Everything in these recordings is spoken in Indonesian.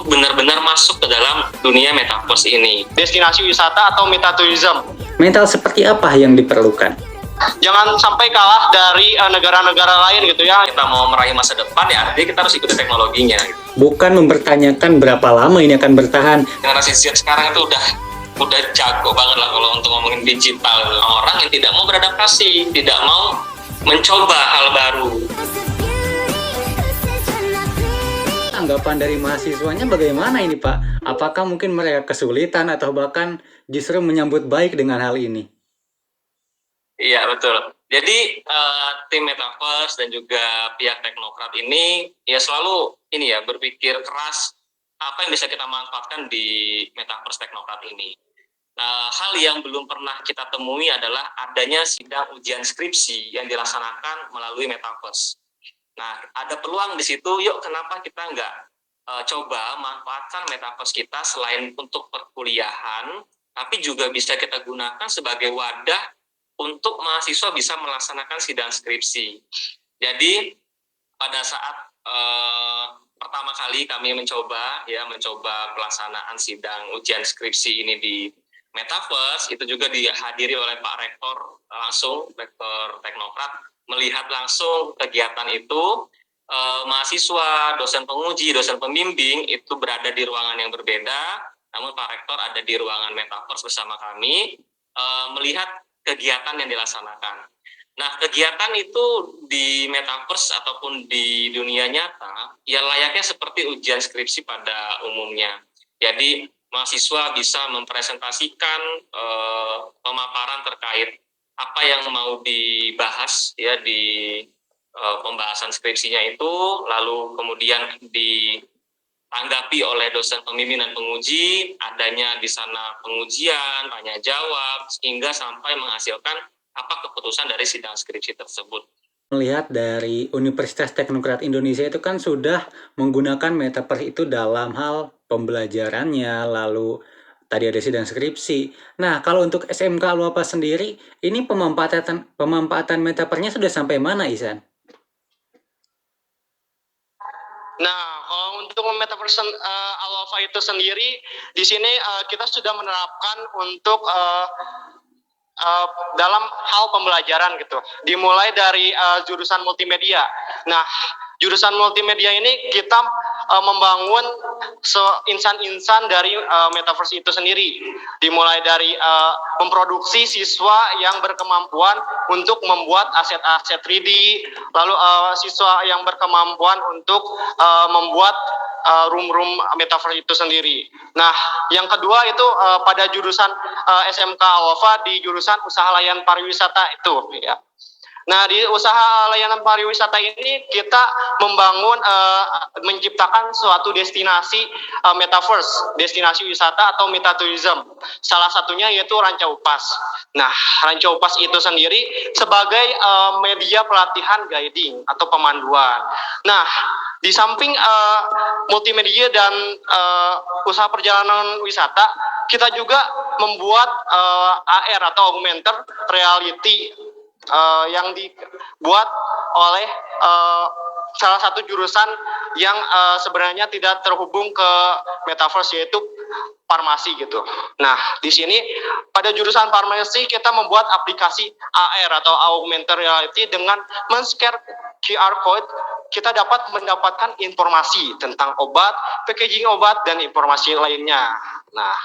benar-benar masuk ke dalam dunia metaverse ini. Destinasi wisata atau metatourism. Mental seperti apa yang diperlukan? Jangan sampai kalah dari negara-negara lain gitu ya. Kita mau meraih masa depan ya artinya kita harus ikuti teknologinya. Bukan mempertanyakan berapa lama ini akan bertahan. Generasi Z sekarang itu udah jago banget lah kalau untuk ngomongin digital. Orang yang tidak mau beradaptasi, tidak mau mencoba hal baru. Tanggapan dari mahasiswanya bagaimana ini Pak? Apakah mungkin mereka kesulitan atau bahkan justru menyambut baik dengan hal ini? Iya betul. Jadi tim Metaverse dan juga pihak teknokrat ini ya selalu ini ya berpikir keras apa yang bisa kita manfaatkan di Metaverse teknokrat ini. Hal yang belum pernah kita temui adalah adanya sidang ujian skripsi yang dilaksanakan melalui Metaverse. Nah, ada peluang di situ. Yuk, kenapa kita nggak coba manfaatkan Metaverse kita selain untuk perkuliahan, tapi juga bisa kita gunakan sebagai wadah untuk mahasiswa bisa melaksanakan sidang skripsi. Jadi pada saat pertama kali kami mencoba pelaksanaan sidang ujian skripsi ini di Metaverse, itu juga dihadiri oleh Pak Rektor langsung, Rektor Teknokrat, melihat langsung kegiatan itu. Mahasiswa, dosen penguji, dosen pembimbing itu berada di ruangan yang berbeda, namun Pak Rektor ada di ruangan Metaverse bersama kami, melihat kegiatan yang dilaksanakan. Nah, kegiatan itu di Metaverse ataupun di dunia nyata, ya layaknya seperti ujian skripsi pada umumnya. Jadi, mahasiswa bisa mempresentasikan pemaparan terkait apa yang mau dibahas ya di pembahasan skripsinya itu, lalu kemudian ditanggapi oleh dosen pembimbing dan penguji, adanya di sana pengujian, tanya jawab, hingga sampai menghasilkan apa keputusan dari sidang skripsi tersebut. Melihat dari Universitas Teknokrat Indonesia itu kan sudah menggunakan Metaverse itu dalam hal pembelajarannya, lalu tadi ada sidang skripsi. Nah, kalau untuk SMK Alwapa sendiri, ini pemanfaatan Metaverse-nya sudah sampai mana, Ihsan? Nah, kalau untuk metaverse Alpha itu sendiri, di sini kita sudah menerapkan untuk dalam hal pembelajaran gitu. Dimulai dari jurusan multimedia. Nah, jurusan multimedia ini kita membangun insan-insan dari metaverse itu sendiri. Dimulai dari memproduksi siswa yang berkemampuan untuk membuat aset-aset 3D, lalu siswa yang berkemampuan untuk membuat room-room metaverse itu sendiri. Nah, yang kedua itu pada jurusan SMK Alpha di jurusan usaha layanan pariwisata itu ya. Nah, di usaha layanan pariwisata ini kita membangun, menciptakan suatu destinasi metaverse, destinasi wisata atau metatourism. Salah satunya yaitu Ranca Upas. Nah, Ranca Upas itu sendiri sebagai media pelatihan guiding atau pemanduan. Nah, di samping multimedia dan usaha perjalanan wisata, kita juga membuat AR atau augmented reality yang dibuat oleh salah satu jurusan yang sebenarnya tidak terhubung ke metaverse, yaitu farmasi gitu. Nah, di sini pada jurusan farmasi kita membuat aplikasi AR atau augmented reality dengan men-scan QR code. Kita dapat mendapatkan informasi tentang obat, packaging obat, dan informasi lainnya. Nah,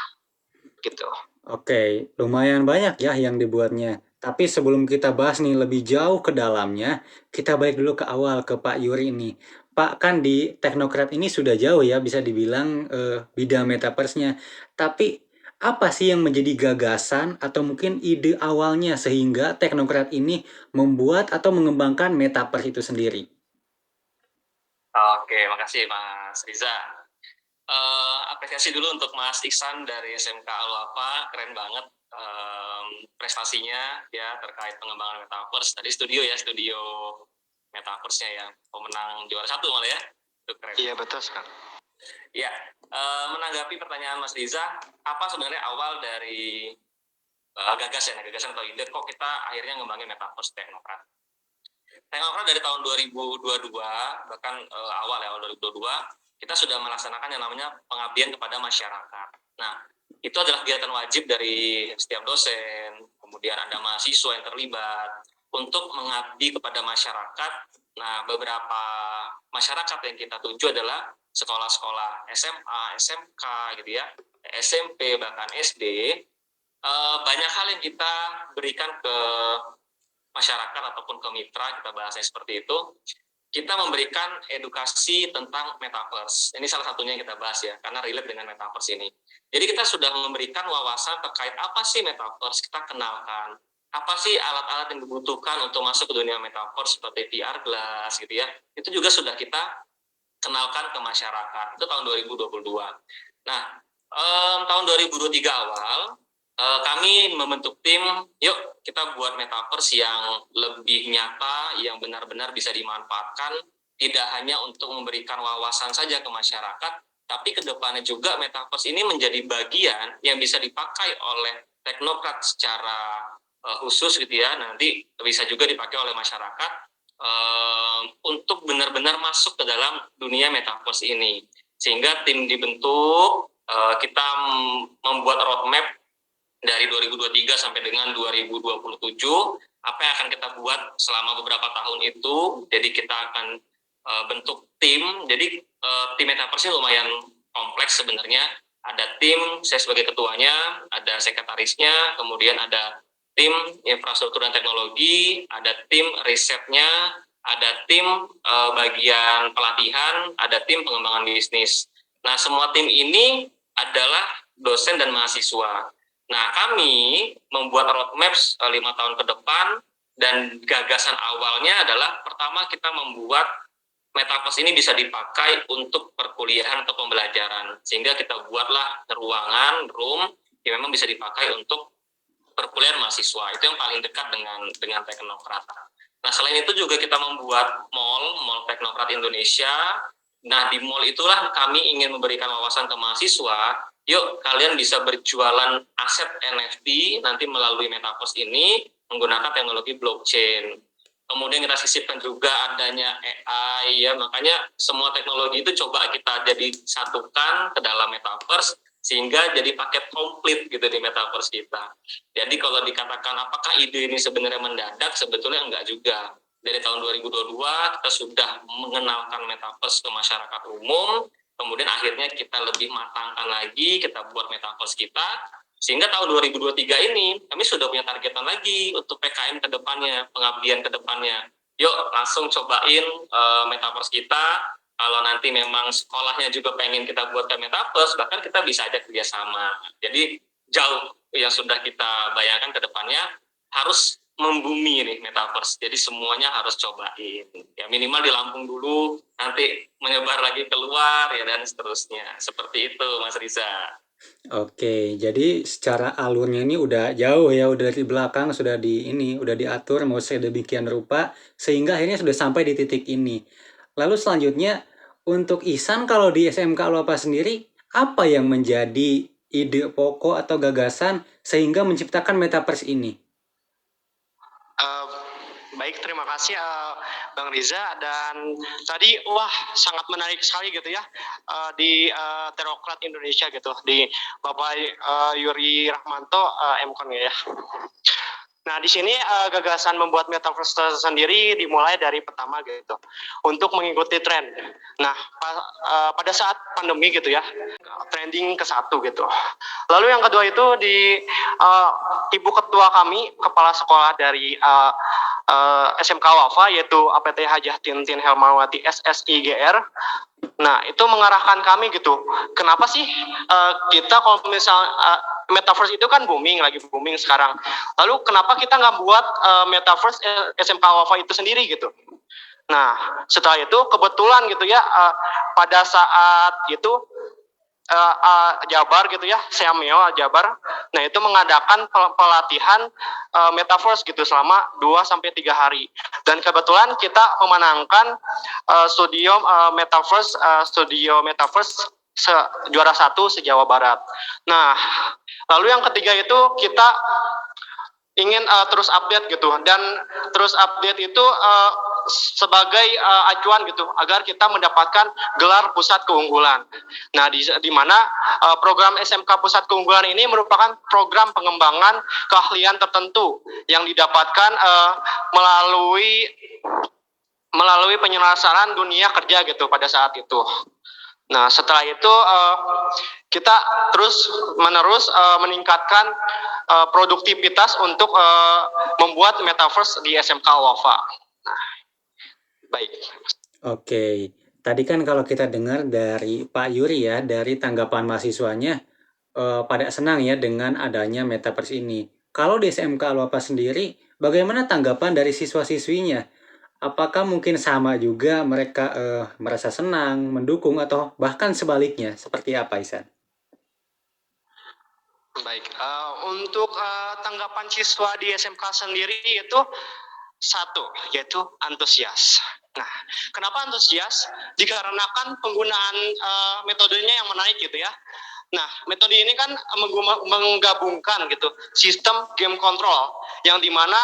gitu. Oke, lumayan banyak ya yang dibuatnya. Tapi sebelum kita bahas nih lebih jauh ke dalamnya, kita balik dulu ke awal, ke Pak Yuri ini. Pak, kan di Teknokrat ini sudah jauh ya, bisa dibilang bidang metaverse-nya. Tapi apa sih yang menjadi gagasan atau mungkin ide awalnya sehingga Teknokrat ini membuat atau mengembangkan metaverse itu sendiri? Oke, makasih Mas Riza. Apresiasi dulu untuk Mas Iksan dari SMK Alwapa, keren banget prestasinya ya terkait pengembangan metaverse. Tadi studio metaverse-nya ya, pemenang juara 1 malah ya. Itu keren. Iya, betul sekali. Ya, menanggapi pertanyaan Mas Riza, apa sebenarnya awal dari gagasan atau ide kok kita akhirnya ngembangin metaverse Teknokrat? Teknokrat dari tahun 2022, bahkan awal 2022, kita sudah melaksanakan yang namanya pengabdian kepada masyarakat. Nah, itu adalah kegiatan wajib dari setiap dosen, kemudian ada mahasiswa yang terlibat untuk mengabdi kepada masyarakat. Nah, beberapa masyarakat yang kita tuju adalah sekolah-sekolah SMA, SMK gitu ya, SMP, bahkan SD. Banyak hal yang kita berikan ke masyarakat ataupun ke mitra, kita bahasnya seperti itu. Kita memberikan edukasi tentang metaverse. Ini salah satunya yang kita bahas ya, karena relate dengan metaverse ini. Jadi kita sudah memberikan wawasan terkait apa sih metaverse, kita kenalkan. Apa sih alat-alat yang dibutuhkan untuk masuk ke dunia metaverse seperti VR glass gitu ya. Itu juga sudah kita kenalkan ke masyarakat. Itu tahun 2022. Nah, tahun 2023 awal, kami membentuk tim, yuk kita buat metaverse yang lebih nyata, yang benar-benar bisa dimanfaatkan, tidak hanya untuk memberikan wawasan saja ke masyarakat, tapi ke depannya juga metaverse ini menjadi bagian yang bisa dipakai oleh teknokrat secara khusus gitu ya, nanti bisa juga dipakai oleh masyarakat untuk benar-benar masuk ke dalam dunia metaverse ini. Sehingga tim dibentuk, kita membuat roadmap dari 2023 sampai dengan 2027, apa yang akan kita buat selama beberapa tahun itu. Jadi kita akan bentuk tim. Jadi tim metaverse ini lumayan kompleks sebenarnya. Ada tim, saya sebagai ketuanya, ada sekretarisnya, kemudian ada tim infrastruktur dan teknologi, ada tim risetnya, ada tim bagian pelatihan, ada tim pengembangan bisnis. Nah, semua tim ini adalah dosen dan mahasiswa. Nah, kami membuat roadmap 5 tahun ke depan, dan gagasan awalnya adalah pertama kita membuat metaverse ini bisa dipakai untuk perkuliahan atau pembelajaran. Sehingga kita buatlah ruangan, room, yang memang bisa dipakai untuk perkuliahan mahasiswa. Itu yang paling dekat dengan teknokrat. Nah, selain itu juga kita membuat mall teknokrat Indonesia. Nah, di mall itulah kami ingin memberikan wawasan ke mahasiswa, yuk kalian bisa berjualan aset NFT nanti melalui metaverse ini menggunakan teknologi blockchain. Kemudian kita sisipkan juga adanya AI ya, makanya semua teknologi itu coba kita jadi satukan ke dalam metaverse sehingga jadi paket komplit gitu di metaverse kita. Jadi kalau dikatakan apakah ide ini sebenarnya mendadak, sebetulnya enggak juga. Dari tahun 2022 kita sudah mengenalkan metaverse ke masyarakat umum, kemudian akhirnya kita lebih matangkan lagi, kita buat metaverse kita, sehingga tahun 2023 ini kami sudah punya targetan lagi untuk PKM ke depannya, pengabdian ke depannya. Yuk langsung cobain metaverse kita. Kalau nanti memang sekolahnya juga pengen kita buat ke metaverse, bahkan kita bisa ajak kerjasama. Jadi jauh yang sudah kita bayangkan ke depannya harus membumi nih metaverse. Jadi semuanya harus cobain. Ya minimal di Lampung dulu, nanti menyebar lagi keluar ya dan seterusnya. Seperti itu, Mas Riza. Oke, jadi secara alurnya ini udah jauh ya, udah dari belakang sudah udah diatur mau sedemikian rupa sehingga akhirnya sudah sampai di titik ini. Lalu selanjutnya untuk Ihsan kalau di SMK Alwapa sendiri apa yang menjadi ide pokok atau gagasan sehingga menciptakan metaverse ini? Baik, terima kasih Bang Riza, dan tadi sangat menarik sekali gitu ya di Teknokrat Indonesia gitu, di Bapak Yuri Rahmanto MKon ya. Nah, di sini gagasan membuat metaverse sendiri dimulai dari pertama gitu, untuk mengikuti tren. Nah, pada saat pandemi gitu ya, trending ke satu gitu. Lalu yang kedua itu di ibu ketua kami, kepala sekolah dari SMK Wafa, yaitu APT Hajah Tintin Helmawati SSIGR. Nah, itu mengarahkan kami gitu, kenapa sih kita kalau misal metaverse itu kan lagi booming sekarang. Lalu kenapa kita nggak buat metaverse SMK Wafa itu sendiri gitu? Nah, setelah itu kebetulan gitu ya, pada saat itu Jabar gitu ya, Seameo Jabar, nah itu mengadakan pelatihan metaverse gitu selama 2-3 hari. Dan kebetulan kita memenangkan studio metaverse juara 1 se-Jawa Barat. Nah, lalu yang ketiga itu kita ingin terus update gitu, dan terus update itu sebagai acuan gitu agar kita mendapatkan gelar pusat keunggulan. Nah, di mana program SMK Pusat Keunggulan ini merupakan program pengembangan keahlian tertentu yang didapatkan melalui penyelesaian dunia kerja gitu pada saat itu. Nah, setelah itu kita terus menerus meningkatkan produktivitas untuk membuat metaverse di SMK Wafa. Nah, baik. Oke, tadi kan kalau kita dengar dari Pak Yuri ya, dari tanggapan mahasiswanya pada senang ya dengan adanya metaverse ini. Kalau di SMK Alwapa sendiri, bagaimana tanggapan dari siswa-siswinya? Apakah mungkin sama juga mereka merasa senang, mendukung, atau bahkan sebaliknya? Seperti apa, Isan? Baik, untuk tanggapan siswa di SMK sendiri itu satu, yaitu antusias. Nah, kenapa antusias? Dikarenakan penggunaan metodenya yang menarik gitu ya. Nah, metode ini kan menggabungkan gitu sistem game control yang dimana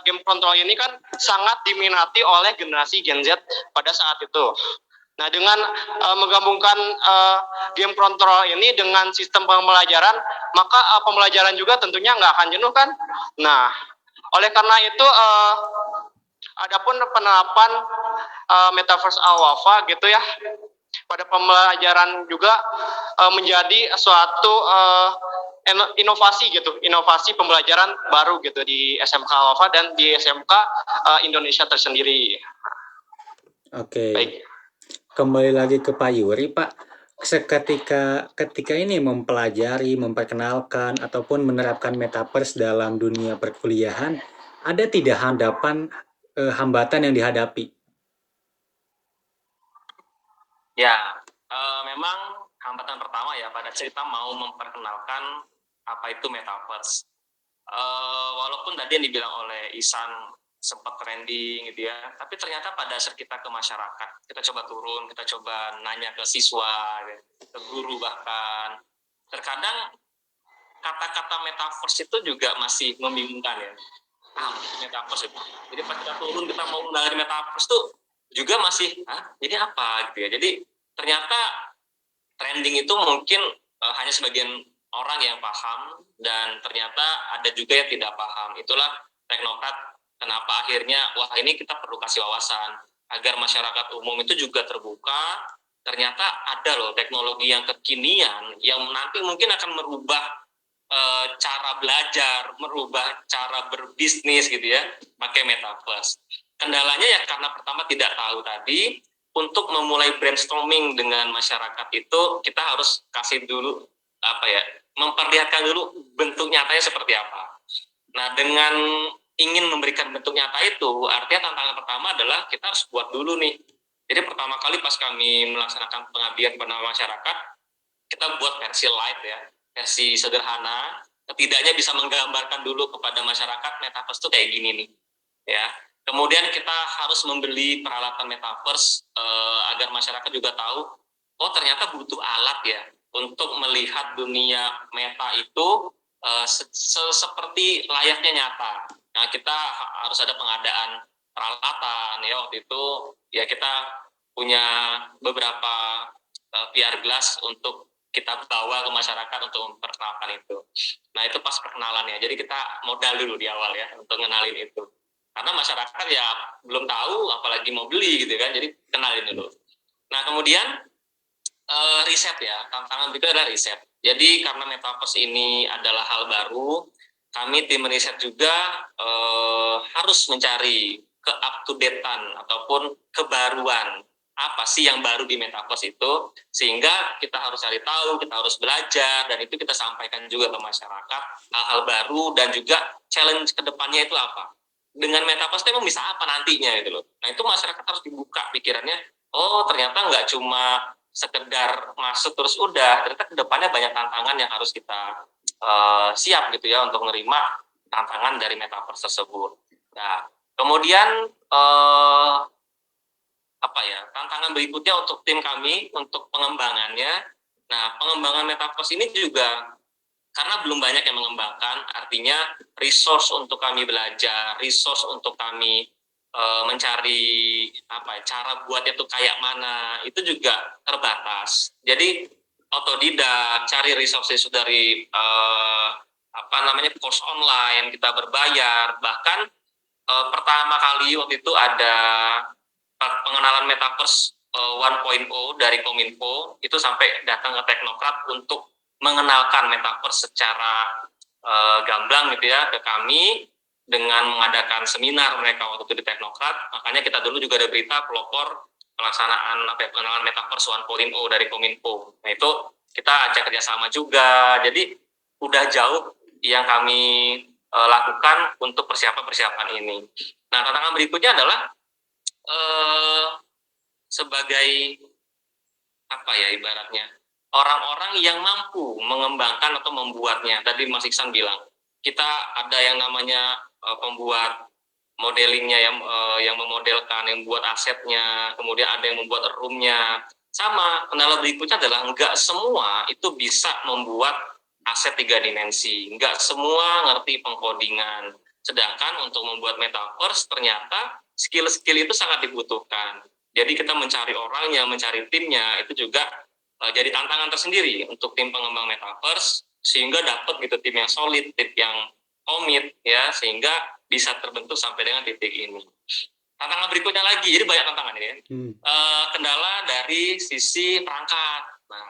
game control ini kan sangat diminati oleh generasi Gen Z pada saat itu. Nah, dengan menggabungkan game control ini dengan sistem pembelajaran, maka pembelajaran juga tentunya nggak akan jenuh kan. Nah, oleh karena itu adapun penerapan metaverse Alwafa gitu ya pada pembelajaran juga menjadi suatu inovasi gitu, inovasi pembelajaran baru gitu di SMK Alwafa dan di SMK Indonesia tersendiri. Oke. Baik. Kembali lagi ke Pak Yuri, Pak. Ketika ini mempelajari, memperkenalkan, ataupun menerapkan metaverse dalam dunia perkuliahan, ada tidak hambatan yang dihadapi? Ya, memang hambatan pertama ya pada cerita mau memperkenalkan apa itu metaverse. Walaupun tadi yang dibilang oleh Isan sempat trending gitu ya, tapi ternyata pada saat kita ke masyarakat, kita coba turun, kita coba nanya ke siswa, ke guru bahkan, terkadang kata-kata metaverse itu juga masih membingungkan ya. Metaverse itu. Jadi pas kita turun, kita mau mengenali metaverse tuh juga masih, ini apa gitu ya. Jadi ternyata trending itu mungkin hanya sebagian orang yang paham dan ternyata ada juga yang tidak paham. Itulah teknokrat kenapa akhirnya wah ini kita perlu kasih wawasan agar masyarakat umum itu juga terbuka. Ternyata ada loh teknologi yang kekinian yang nanti mungkin akan merubah cara belajar, merubah cara berbisnis gitu ya, pakai metaverse. Kendalanya ya karena pertama tidak tahu tadi, untuk memulai brainstorming dengan masyarakat itu kita harus kasih dulu memperlihatkan dulu bentuk nyatanya seperti apa. Nah, dengan ingin memberikan bentuk nyata itu, artinya tantangan pertama adalah kita harus buat dulu nih. Jadi pertama kali pas kami melaksanakan pengabdian kepada masyarakat, kita buat versi light ya, versi sederhana, setidaknya bisa menggambarkan dulu kepada masyarakat metaverse itu kayak gini nih, ya. Kemudian kita harus membeli peralatan metaverse agar masyarakat juga tahu, oh ternyata butuh alat ya untuk melihat dunia meta itu seperti layaknya nyata. Nah, kita harus ada pengadaan peralatan ya, waktu itu ya kita punya beberapa VR glass untuk kita bawa ke masyarakat untuk memperkenalkan itu. Nah, itu pas perkenalannya. Jadi kita modal dulu di awal ya untuk ngenalin itu. Karena masyarakat ya belum tahu apalagi mau beli gitu kan. Jadi kenalin dulu. Nah, kemudian riset ya. Tantangan berikutnya adalah riset. Jadi karena metaverse ini adalah hal baru, kami tim riset juga harus mencari ke-up-to-date-an ataupun kebaruan apa sih yang baru di metaverse itu, sehingga kita harus cari tahu, kita harus belajar, dan itu kita sampaikan juga ke masyarakat hal-hal baru dan juga challenge kedepannya itu apa. Dengan metaverse itu emang bisa apa nantinya gitu loh. Nah, itu masyarakat harus dibuka pikirannya, oh ternyata nggak cuma sekedar masuk terus udah, ternyata kedepannya banyak tantangan yang harus kita siap gitu ya untuk menerima tantangan dari metaverse tersebut. Nah, kemudian tantangan berikutnya untuk tim kami untuk pengembangannya. Nah, pengembangan metaverse ini juga karena belum banyak yang mengembangkan, artinya resource untuk kami belajar, resource untuk kami mencari cara buatnya tuh kayak mana itu juga terbatas. Jadi otodidak, cari resources dari course online, kita berbayar. Bahkan pertama kali waktu itu ada pengenalan Metaverse 1.0 dari Kominfo, itu sampai datang ke Teknokrat untuk mengenalkan Metaverse secara gamblang gitu ya ke kami, dengan mengadakan seminar mereka waktu itu di Teknokrat. Makanya kita dulu juga ada berita pelopor pelaksanaan pengenalan Metaverse 1.0 dari Kominfo. Nah itu kita ajak kerjasama juga. Jadi udah jauh yang kami lakukan untuk persiapan ini. Nah, tantangan berikutnya adalah sebagai ibaratnya orang-orang yang mampu mengembangkan atau membuatnya. Tadi Mas Iksan bilang kita ada yang namanya pembuat modelingnya, yang memodelkan, yang membuat asetnya, kemudian ada yang membuat roomnya. Sama, kendala berikutnya adalah nggak semua itu bisa membuat aset 3 dimensi, nggak semua ngerti pengkodingan. Sedangkan untuk membuat metaverse ternyata skill-skill itu sangat dibutuhkan. Jadi kita mencari orangnya, mencari timnya, itu juga jadi tantangan tersendiri untuk tim pengembang metaverse, sehingga dapat gitu tim yang solid, tim yang komit ya, sehingga bisa terbentuk sampai dengan titik ini. Tantangan berikutnya lagi, jadi banyak tantangan ini ya. Kendala dari sisi perangkat. Nah,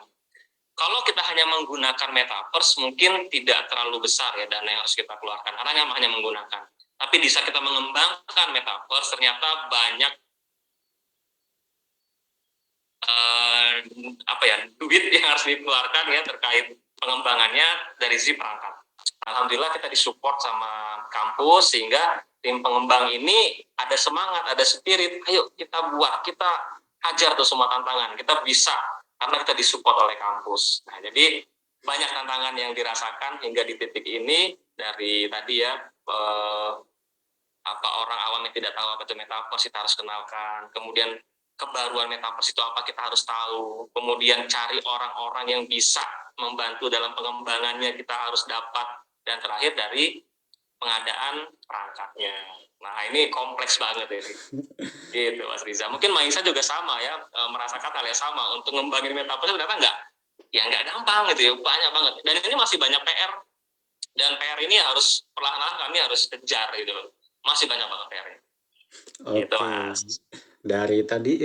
kalau kita hanya menggunakan metaverse mungkin tidak terlalu besar ya dana yang harus kita keluarkan, karena hanya menggunakan. Tapi bisa kita mengembangkan metaverse, ternyata banyak duit yang harus dikeluarkan ya terkait pengembangannya dari sisi perangkat. Alhamdulillah kita disupport sama kampus sehingga tim pengembang ini ada semangat, ada spirit, ayo kita buat, kita hajar tuh semua tantangan, kita bisa karena kita disupport oleh kampus. Nah, jadi banyak tantangan yang dirasakan hingga di titik ini, dari tadi ya orang awam yang tidak tahu apa itu metaverse kita harus kenalkan, kemudian kebaruan metaverse itu apa kita harus tahu, kemudian cari orang-orang yang bisa membantu dalam pengembangannya kita harus dapat, dan terakhir dari pengadaan perangkatnya. Nah ini kompleks banget ini. Gitu Mas Riza. Mungkin Maisa juga sama ya, merasakan hal yang sama. Untuk ngembangin metaverse ternyata nggak gampang gitu ya, banyak banget. Dan ini masih banyak PR. Dan PR ini harus perlahan-lahan kami harus kejar gitu. Masih banyak banget PR-nya. Gitu Mas. Dari tadi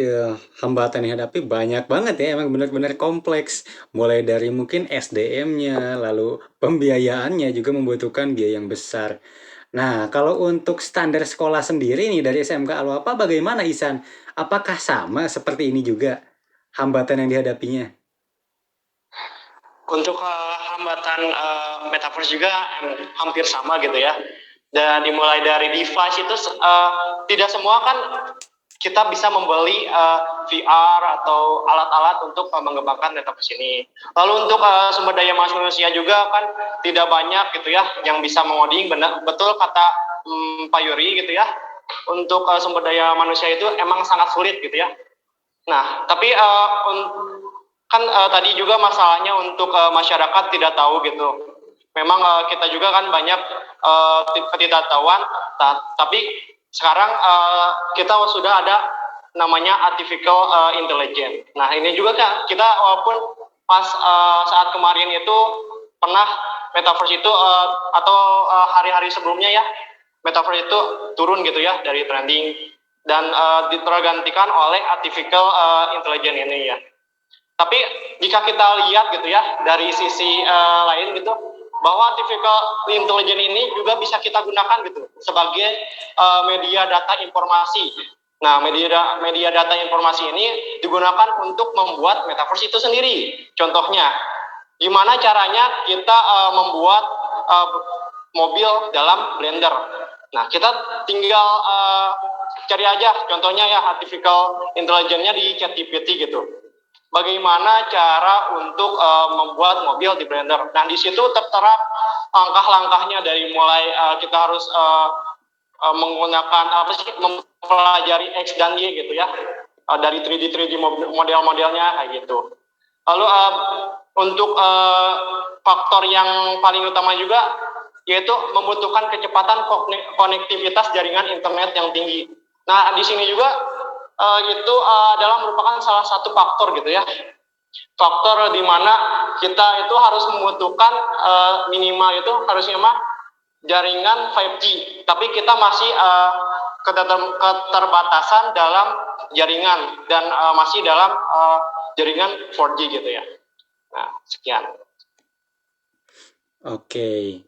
hambatan yang dihadapi banyak banget ya, emang benar-benar kompleks. Mulai dari mungkin SDM-nya, lalu pembiayaannya juga membutuhkan biaya yang besar. Nah, kalau untuk standar sekolah sendiri nih dari SMK Alwapa bagaimana Isan? Apakah sama seperti ini juga hambatan yang dihadapinya? Untuk hambatan metaverse juga hampir sama gitu ya. Dan dimulai dari device itu tidak semua kan kita bisa membeli VR atau alat-alat untuk mengembangkan metaverse ini. Lalu untuk sumber daya manusia juga kan tidak banyak gitu ya yang bisa mengoding. Betul kata Pak Yuri gitu ya. Untuk sumber daya manusia itu emang sangat sulit gitu ya. Nah, tapi tadi juga masalahnya untuk masyarakat tidak tahu gitu. Memang kita juga kan banyak ketidaktahuan, tapi sekarang kita sudah ada namanya artificial intelligence. Nah ini juga kita walaupun pas saat kemarin itu pernah metaverse itu atau hari-hari sebelumnya ya, metaverse itu turun gitu ya dari trending dan tergantikan oleh artificial intelligence ini ya. Tapi jika kita lihat gitu ya dari sisi lain gitu, bahwa artificial intelligence ini juga bisa kita gunakan gitu sebagai media data informasi. Nah, media data informasi ini digunakan untuk membuat metaverse itu sendiri. Contohnya, gimana caranya kita membuat mobil dalam Blender. Nah, kita tinggal cari aja contohnya ya artificial intelligence-nya di ChatGPT gitu. Bagaimana cara untuk membuat mobil di Blender. Nah, di situ tertera langkah-langkahnya dari mulai kita harus menggunakan mempelajari X dan Y gitu ya. Dari 3D model-modelnya kayak gitu. Lalu untuk faktor yang paling utama juga yaitu membutuhkan kecepatan konektivitas jaringan internet yang tinggi. Nah, di sini juga itu adalah merupakan salah satu faktor gitu ya. Faktor di mana kita itu harus membutuhkan minimal itu harusnya mah jaringan 5G, tapi kita masih keterbatasan dalam jaringan dan masih dalam jaringan 4G gitu ya. Nah, sekian. Oke.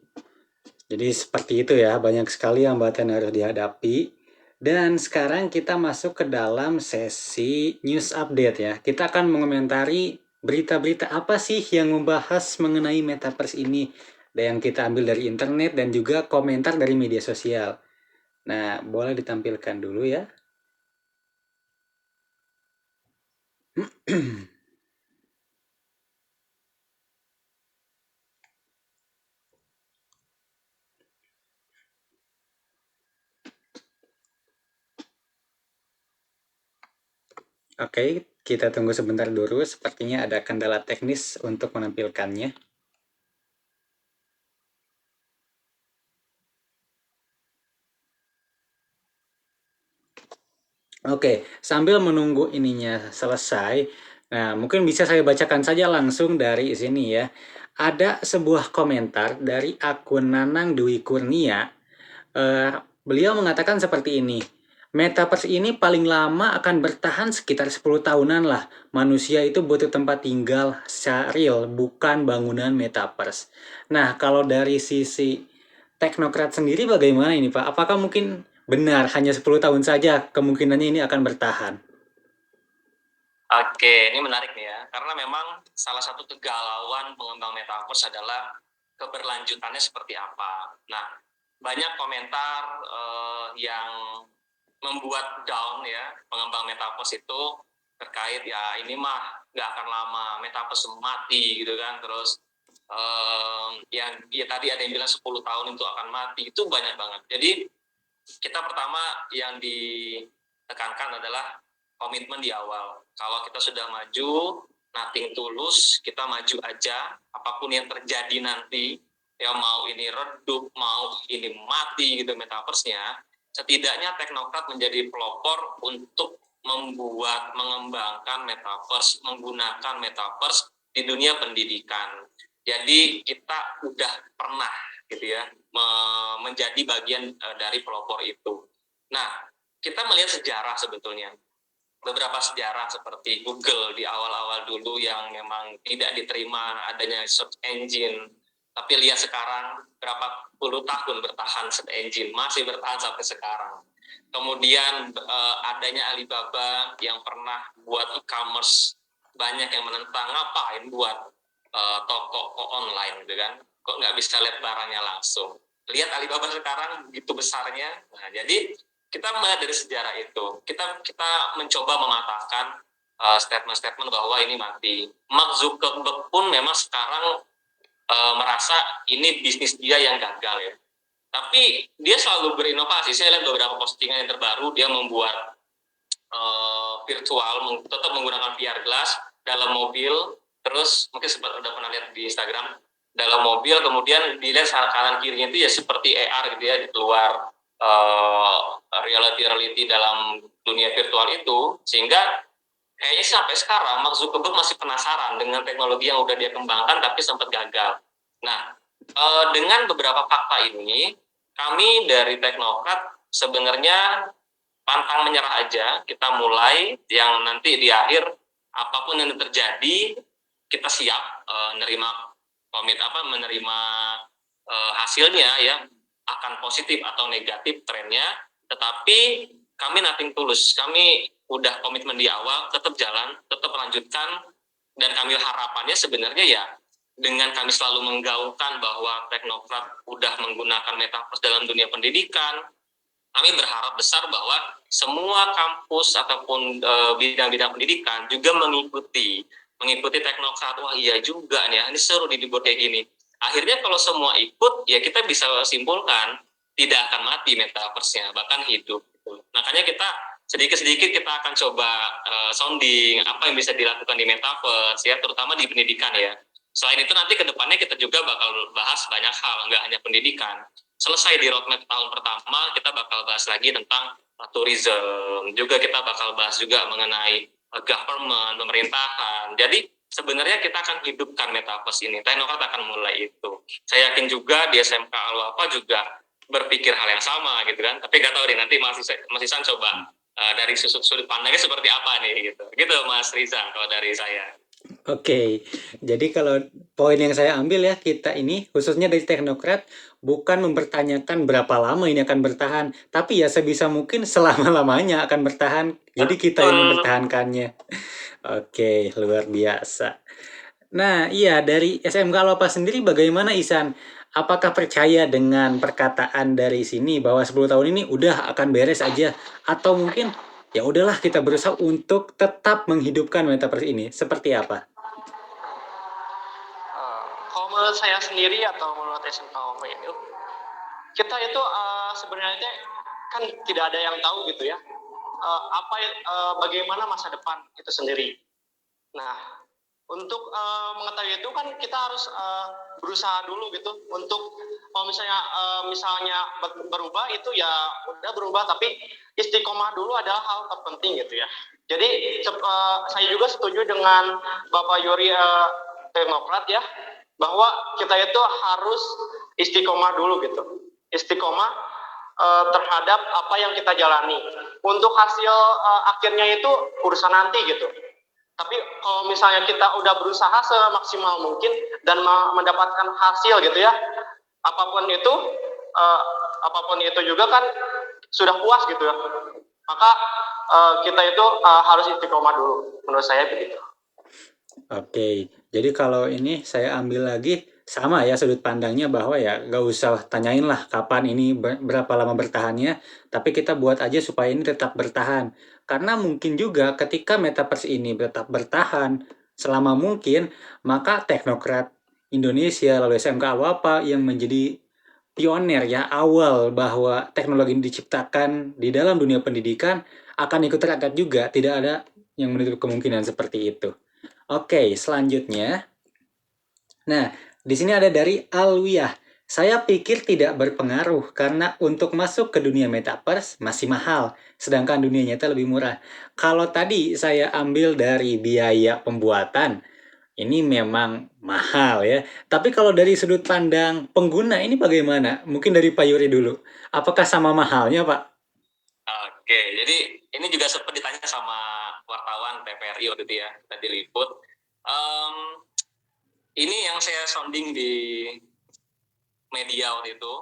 Jadi seperti itu ya, banyak sekali hambatan yang harus dihadapi. Dan sekarang kita masuk ke dalam sesi news update ya. Kita akan mengomentari berita-berita apa sih yang membahas mengenai metaverse ini. Dan yang kita ambil dari internet dan juga komentar dari media sosial. Nah, boleh ditampilkan dulu ya. Oke, kita tunggu sebentar dulu. Sepertinya ada kendala teknis untuk menampilkannya. Oke, sambil menunggu ininya selesai, nah mungkin bisa saya bacakan saja langsung dari sini ya. Ada sebuah komentar dari akun Nanang Dwi Kurnia. Beliau mengatakan seperti ini. Metaverse ini paling lama akan bertahan sekitar 10 tahunan lah. Manusia itu butuh tempat tinggal real, bukan bangunan metaverse. Nah, kalau dari sisi teknokrat sendiri bagaimana ini Pak? Apakah mungkin benar hanya 10 tahun saja kemungkinannya ini akan bertahan? Oke, ini menarik nih ya, karena memang salah satu kegalauan pengembang metaverse adalah keberlanjutannya seperti apa. Nah, banyak komentar yang membuat down ya pengembang metaverse itu terkait ya ini mah nggak akan lama, metaverse mati gitu kan, terus yang ya tadi ada yang bilang 10 tahun itu akan mati, itu banyak banget. Jadi kita pertama yang ditekankan adalah komitmen di awal. Kalau kita sudah maju, nothing tulus, kita maju aja, apapun yang terjadi nanti, ya mau ini redup, mau ini mati gitu metaverse-nya, setidaknya teknokrat menjadi pelopor untuk mengembangkan metaverse, menggunakan metaverse di dunia pendidikan. Jadi kita udah pernah gitu ya menjadi bagian dari pelopor itu. Nah, kita melihat sejarah sebetulnya. Beberapa sejarah seperti Google di awal-awal dulu yang memang tidak diterima adanya search engine. Tapi lihat sekarang berapa puluh tahun bertahan search engine, masih bertahan sampai sekarang. Kemudian adanya Alibaba yang pernah buat e-commerce, banyak yang menentang ngapain buat toko online gitu kan. Kok nggak bisa lihat barangnya langsung. Lihat Alibaba sekarang begitu besarnya. Nah, jadi kita melihat dari sejarah itu, kita mencoba mematahkan statement-statement bahwa ini mati. Mark Zuckerberg pun memang sekarang merasa ini bisnis dia yang gagal ya. Tapi dia selalu berinovasi. Saya lihat beberapa postingan yang terbaru, dia membuat virtual, tetap menggunakan VR glass dalam mobil. Terus mungkin sempat udah pernah lihat di Instagram, dalam mobil kemudian dilihat kanan kirinya itu ya seperti AR gitu ya, di luar reality dalam dunia virtual itu, sehingga kayaknya sampai sekarang Mark Zuckerberg masih penasaran dengan teknologi yang udah dia kembangkan tapi sempat gagal. Nah, dengan beberapa fakta ini, kami dari Teknokrat sebenarnya pantang menyerah aja, kita mulai yang nanti di akhir apapun yang terjadi kita siap menerima hasilnya ya, akan positif atau negatif trennya, tetapi kami nothing tulus, kami udah komitmen di awal, tetap jalan, tetap lanjutkan, dan kami harapannya sebenarnya ya dengan kami selalu menggaungkan bahwa Teknokrat udah menggunakan metaverse dalam dunia pendidikan, kami berharap besar bahwa semua kampus ataupun bidang-bidang pendidikan juga mengikuti Teknokrat. Wah iya juga nih, ini seru dibuat kayak gini. Akhirnya kalau semua ikut, ya kita bisa simpulkan tidak akan mati metaverse-nya, bahkan hidup. Makanya kita sedikit-sedikit kita akan coba sounding apa yang bisa dilakukan di metaverse ya, terutama di pendidikan ya. Selain itu nanti ke depannya kita juga bakal bahas banyak hal, nggak hanya pendidikan. Selesai di roadmap tahun pertama, kita bakal bahas lagi tentang tourism, juga kita bakal bahas juga mengenai government, pemerintahan. Jadi sebenarnya kita akan hidupkan metaverse ini. Teknokrat akan mulai itu. Saya yakin juga di SMK Alwapa juga berpikir hal yang sama gitu kan. Tapi nggak tahu deh nanti Mas Isan coba dari sudut pandangnya seperti apa nih gitu. Gitu Mas Riza kalau dari saya. Oke, jadi kalau poin yang saya ambil ya, kita ini khususnya dari teknokrat bukan mempertanyakan berapa lama ini akan bertahan, tapi ya sebisa mungkin selama-lamanya akan bertahan. Jadi kita yang Betul. mempertahankannya. Oke, luar biasa. Nah, iya dari SMK Alwapa sendiri bagaimana Isan? Apakah percaya dengan perkataan dari sini bahwa 10 tahun ini udah akan beres aja atau mungkin ya udahlah kita berusaha untuk tetap menghidupkan metaverse ini? Seperti apa? Kalau menurut saya sendiri atau menurut SMK itu, kita itu sebenarnya kan tidak ada yang tahu gitu ya, bagaimana masa depan itu sendiri. Nah, untuk mengetahui itu kan kita harus berusaha dulu gitu untuk kalau misalnya berubah itu ya udah berubah, tapi istiqomah dulu adalah hal terpenting gitu ya. Jadi saya juga setuju dengan Bapak Yuri Teknokrat ya, bahwa kita itu harus istiqomah dulu gitu, istiqomah terhadap apa yang kita jalani. Untuk hasil akhirnya itu urusan nanti gitu. Tapi kalau misalnya kita udah berusaha semaksimal mungkin dan mendapatkan hasil gitu ya, apapun itu juga kan sudah puas gitu ya. Maka kita itu harus istiqomah dulu, menurut saya begitu. Oke, jadi kalau ini saya ambil lagi sama ya sudut pandangnya bahwa ya nggak usah tanyain lah kapan ini berapa lama bertahannya, tapi kita buat aja supaya ini tetap bertahan. Karena mungkin juga ketika metaverse ini tetap bertahan selama mungkin, maka teknokrat Indonesia lalu SMK Awapa yang menjadi pioner ya awal bahwa teknologi ini diciptakan di dalam dunia pendidikan akan ikut terangkat juga, tidak ada yang menutup kemungkinan seperti itu. Oke, selanjutnya. Nah, di sini ada dari Alwiyah. Saya pikir tidak berpengaruh karena untuk masuk ke dunia metaverse masih mahal, sedangkan dunia nyata lebih murah. Kalau tadi saya ambil dari biaya pembuatan, ini memang mahal ya. Tapi kalau dari sudut pandang pengguna ini bagaimana? Mungkin dari Pak Yuri dulu. Apakah sama mahalnya, Pak? Oke, jadi ini juga sempat ditanya sama wartawan TVRI waktu itu ya, tadi liput. Ini yang saya sounding di media waktu itu.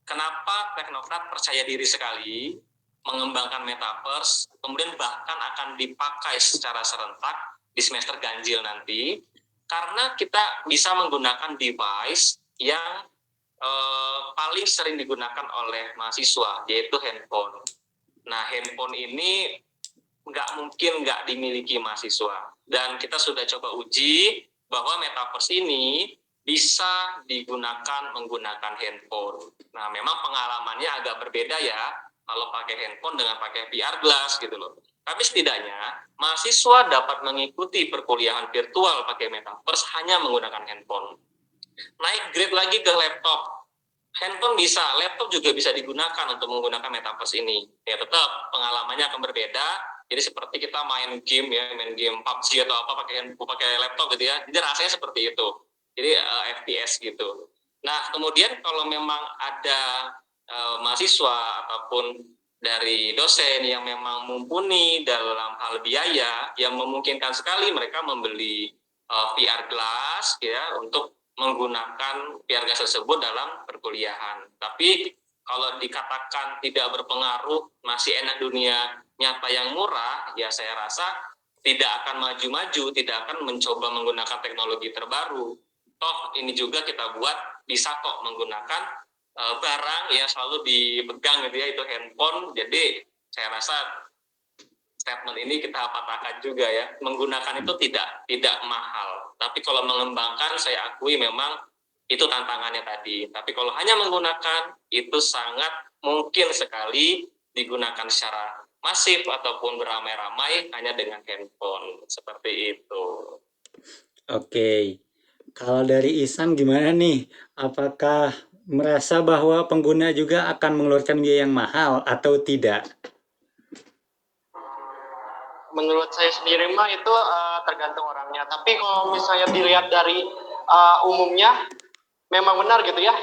Kenapa teknokrat percaya diri sekali mengembangkan metaverse, kemudian bahkan akan dipakai secara serentak di semester ganjil nanti, karena kita bisa menggunakan device yang paling sering digunakan oleh mahasiswa, yaitu handphone. Nah, handphone ini nggak dimiliki mahasiswa. Dan kita sudah coba uji bahwa metaverse ini bisa digunakan menggunakan handphone. Nah, memang pengalamannya agak berbeda ya kalau pakai handphone dengan pakai VR glass gitu loh. Tapi setidaknya mahasiswa dapat mengikuti perkuliahan virtual pakai metaverse hanya menggunakan handphone. Naik grade lagi ke laptop. Handphone bisa, laptop juga bisa digunakan untuk menggunakan metaverse ini. Ya tetap pengalamannya akan berbeda. Jadi seperti kita main game PUBG atau apa pakai laptop gitu ya. Jadi rasanya seperti itu. Jadi FPS gitu. Nah, kemudian kalau memang ada mahasiswa ataupun dari dosen yang memang mumpuni dalam hal biaya, yang memungkinkan sekali mereka membeli VR glass ya untuk menggunakan VR glass tersebut dalam perkuliahan. Tapi kalau dikatakan tidak berpengaruh, masih enak dunia nyata yang murah, ya saya rasa tidak akan maju-maju, tidak akan mencoba menggunakan teknologi terbaru. Toh ini juga kita buat bisa kok menggunakan barang yang selalu dipegang gitu ya, itu handphone. Jadi saya rasa statement ini kita patahkan juga ya, menggunakan itu tidak mahal. Tapi kalau mengembangkan saya akui memang itu tantangannya tadi. Tapi kalau hanya menggunakan itu sangat mungkin sekali digunakan secara masif ataupun beramai-ramai hanya dengan handphone seperti itu. Oke. Kalau dari Isan gimana nih? Apakah merasa bahwa pengguna juga akan mengeluarkan biaya yang mahal atau tidak? Menurut saya sendiri mah itu tergantung orangnya. Tapi kalau misalnya dilihat dari umumnya, memang benar gitu ya.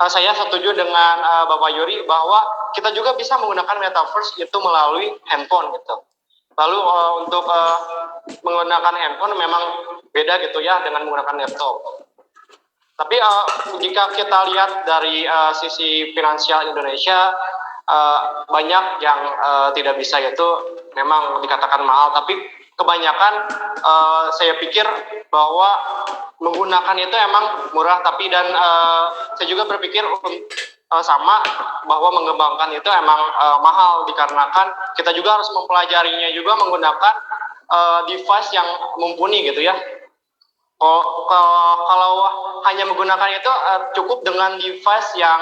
Saya setuju dengan Bapak Yuri bahwa kita juga bisa menggunakan metaverse itu melalui handphone gitu. Lalu untuk menggunakan handphone memang beda gitu ya dengan menggunakan laptop. Tapi jika kita lihat dari sisi finansial Indonesia, banyak yang tidak bisa, yaitu memang dikatakan mahal. Tapi kebanyakan saya pikir bahwa menggunakan itu emang murah. Tapi dan saya juga berpikir sama bahwa mengembangkan itu emang mahal, dikarenakan kita juga harus mempelajarinya juga menggunakan device yang mumpuni gitu ya. Kalau hanya menggunakan itu cukup dengan device yang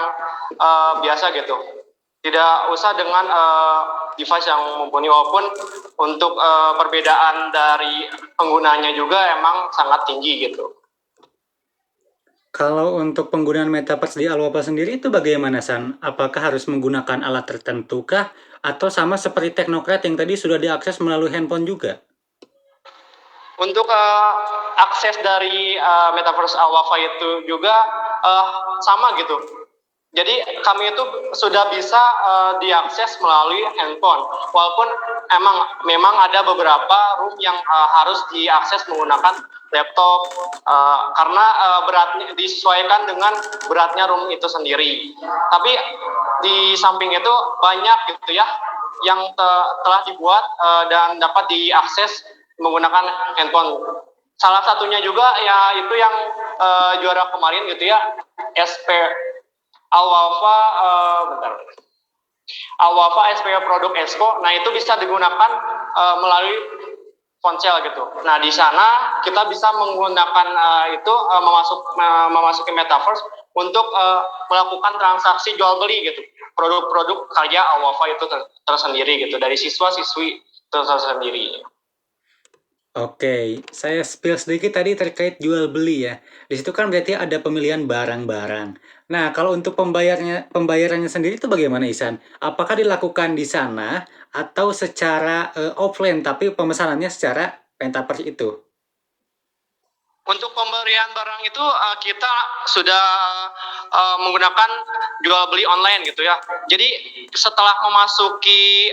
biasa gitu. Tidak usah dengan device yang mumpuni, walaupun untuk perbedaan dari penggunanya juga emang sangat tinggi gitu. Kalau untuk penggunaan metaverse di Alwapa sendiri itu bagaimana, San? Apakah harus menggunakan alat tertentu kah? Atau sama seperti Teknokrat yang tadi sudah diakses melalui handphone juga? Untuk akses dari metaverse Alwafa itu juga sama gitu. Jadi kami itu sudah bisa diakses melalui handphone. Walaupun memang ada beberapa room yang harus diakses menggunakan laptop karena beratnya disesuaikan dengan beratnya room itu sendiri. Tapi di samping itu banyak gitu ya yang telah dibuat dan dapat diakses menggunakan handphone. Salah satunya juga ya itu yang juara kemarin gitu ya, SP Alwafa Alwafa SPO Produk Expo. Nah, itu bisa digunakan melalui ponsel gitu. Nah, di sana kita bisa menggunakan itu memasuki metaverse untuk melakukan transaksi jual beli gitu. Produk-produk karya Alwafa itu tersendiri gitu, dari siswa-siswi tersendiri. Oke, saya spill sedikit tadi terkait jual beli ya. Di situ kan berarti ada pemilihan barang-barang. Nah, kalau untuk pembayarannya sendiri itu bagaimana, Isan? Apakah dilakukan di sana atau secara offline tapi pemesanannya secara metaverse itu? Untuk pemberian barang itu kita sudah menggunakan jual beli online gitu ya. Jadi setelah memasuki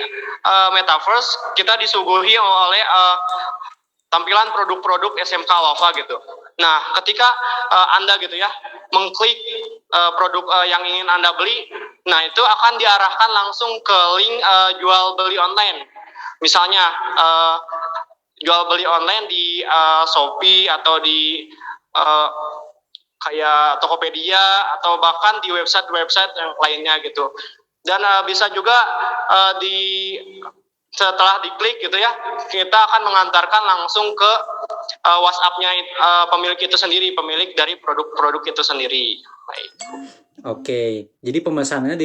metaverse, kita disuguhi oleh tampilan produk-produk SMK Alwafa gitu. Nah, ketika Anda gitu ya mengklik produk yang ingin Anda beli, nah itu akan diarahkan langsung ke link jual beli online. Misalnya jual beli online di Shopee atau di kayak Tokopedia atau bahkan di website-website yang lainnya gitu. Dan bisa juga setelah diklik gitu ya, kita akan mengantarkan langsung ke WhatsApp-nya pemilik itu sendiri, pemilik dari produk-produk itu sendiri. Baik. Oke, jadi pemesanannya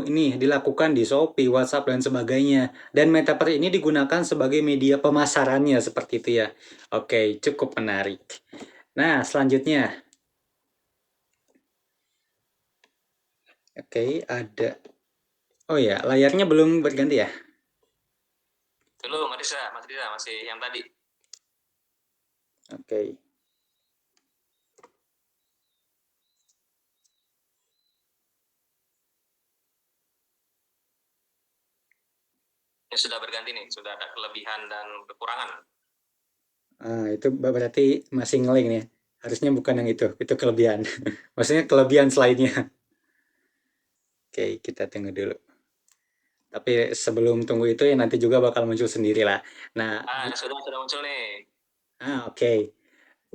ini dilakukan di Shopee, WhatsApp, dan sebagainya. Dan Metaverse ini digunakan sebagai media pemasarannya seperti itu ya. Oke, cukup menarik. Nah, selanjutnya. Oke, ada. Oh ya, layarnya belum berganti ya? Belum, Mas Riza masih yang tadi. Oke. Ini sudah berganti nih, sudah ada kelebihan dan kekurangan. Itu berarti masih ngeling nih. Harusnya bukan yang itu kelebihan. Maksudnya kelebihan slide-nya. Oke, kita tunggu dulu. Tapi sebelum tunggu itu ya nanti juga bakal muncul sendiri lah. Nah, sudah muncul nih. Oke.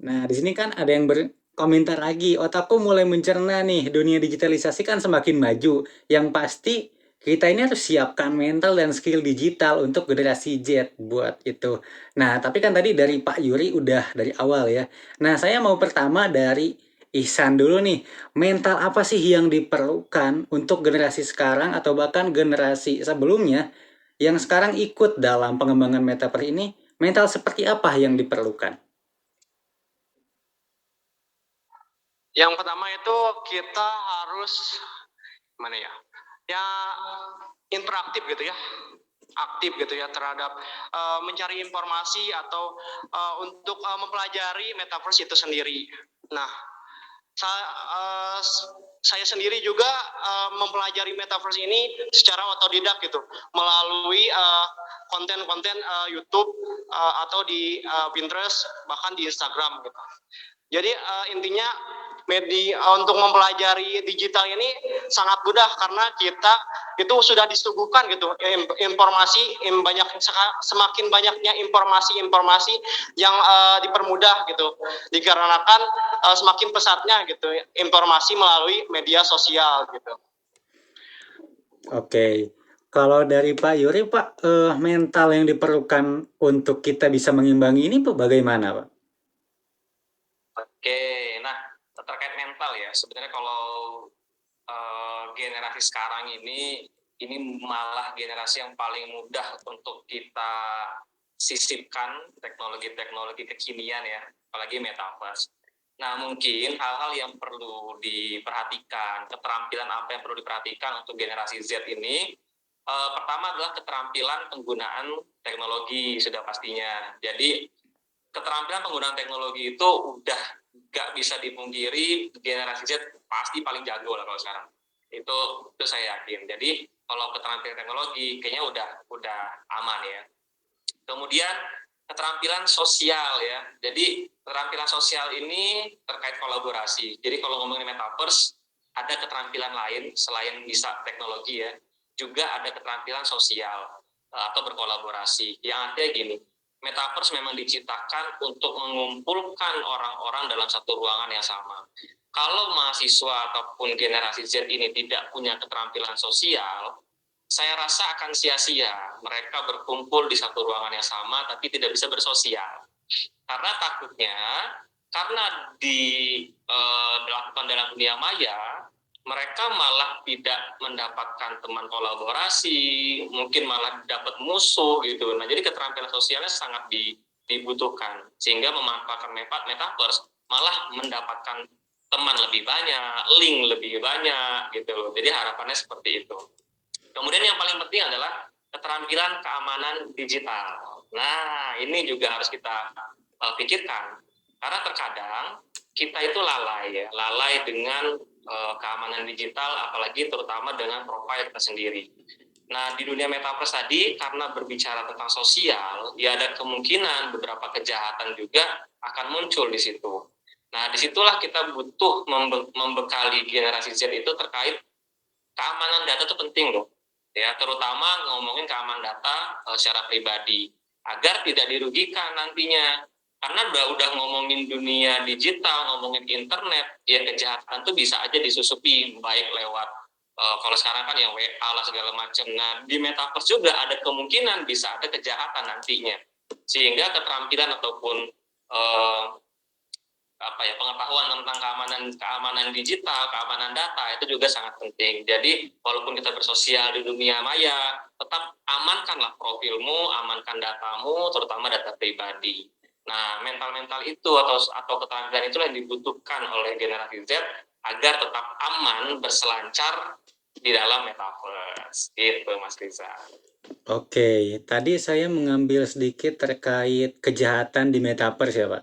Nah, di sini kan ada yang berkomentar lagi, otakku mulai mencerna nih, dunia digitalisasi kan semakin maju. Yang pasti kita ini harus siapkan mental dan skill digital untuk generasi Z buat itu. Nah, tapi kan tadi dari Pak Yuri udah dari awal ya. Nah, saya mau pertama dari Ihsan dulu nih. Mental apa sih yang diperlukan untuk generasi sekarang atau bahkan generasi sebelumnya yang sekarang ikut dalam pengembangan metaverse ini? Mental seperti apa yang diperlukan? Yang pertama itu kita harus mana ya? Ya interaktif gitu ya. Aktif gitu ya terhadap mencari informasi atau untuk mempelajari metaverse itu sendiri. Nah, saya sendiri juga mempelajari metaverse ini secara otodidak gitu melalui konten-konten YouTube atau di Pinterest bahkan di Instagram gitu. Jadi intinya untuk mempelajari digital ini sangat mudah karena kita itu sudah disuguhkan gitu informasi semakin banyaknya informasi yang dipermudah gitu dikarenakan semakin pesatnya gitu informasi melalui media sosial gitu. Oke. Kalau dari Pak Yuri, Pak, mental yang diperlukan untuk kita bisa mengimbangi ini Pak, bagaimana, Pak? Oke, nah terkait mental ya, sebenarnya kalau generasi sekarang ini malah generasi yang paling mudah untuk kita sisipkan teknologi-teknologi kekinian ya, apalagi metaverse. Nah, mungkin hal-hal yang perlu diperhatikan, keterampilan apa yang perlu diperhatikan untuk generasi Z ini, pertama adalah keterampilan penggunaan teknologi sudah pastinya. Jadi, keterampilan penggunaan teknologi itu udah nggak bisa dipungkiri, generasi Z pasti paling jago lah kalau sekarang. Itu saya yakin. Jadi kalau keterampilan teknologi kayaknya udah aman ya. Kemudian keterampilan sosial ya. Jadi keterampilan sosial ini terkait kolaborasi. Jadi kalau ngomongin metaverse, ada keterampilan lain selain bisa teknologi ya. Juga ada keterampilan sosial atau berkolaborasi. Yang artinya gini, metaverse memang diciptakan untuk mengumpulkan orang-orang dalam satu ruangan yang sama. Kalau mahasiswa ataupun generasi Z ini tidak punya keterampilan sosial, saya rasa akan sia-sia mereka berkumpul di satu ruangan yang sama tapi tidak bisa bersosial. Karena takutnya, karena dilakukan dalam dunia maya, mereka malah tidak mendapatkan teman kolaborasi, mungkin malah dapat musuh gitu. Nah, jadi keterampilan sosialnya sangat dibutuhkan, sehingga memanfaatkan metaverse malah mendapatkan teman lebih banyak, link lebih banyak gitu loh. Jadi harapannya seperti itu. Kemudian yang paling penting adalah keterampilan keamanan digital. Nah, ini juga harus kita pikirkan. Karena terkadang kita itu lalai dengan keamanan digital, apalagi terutama dengan profil kita sendiri. Nah, di dunia metaverse tadi, karena berbicara tentang sosial, ya ada kemungkinan beberapa kejahatan juga akan muncul di situ. Nah, disitulah kita butuh membekali generasi Z itu terkait keamanan data itu penting loh. Ya, terutama ngomongin keamanan data secara pribadi, agar tidak dirugikan nantinya. Karena udah ngomongin dunia digital, ngomongin internet, ya kejahatan tuh bisa aja disusupi, baik lewat kalau sekarang kan yang WA lah segala macam. Nah, di metaverse juga ada kemungkinan bisa ada kejahatan nantinya. Sehingga keterampilan ataupun pengetahuan tentang keamanan digital, keamanan data itu juga sangat penting. Jadi walaupun kita bersosial di dunia maya, tetap amankanlah profilmu, amankan datamu, terutama data pribadi. Nah, mental itu atau keterampilan itulah yang dibutuhkan oleh generasi Z agar tetap aman berselancar di dalam metaverse. Gitu, Mas Riza. Oke, tadi saya mengambil sedikit terkait kejahatan di metaverse ya, Pak.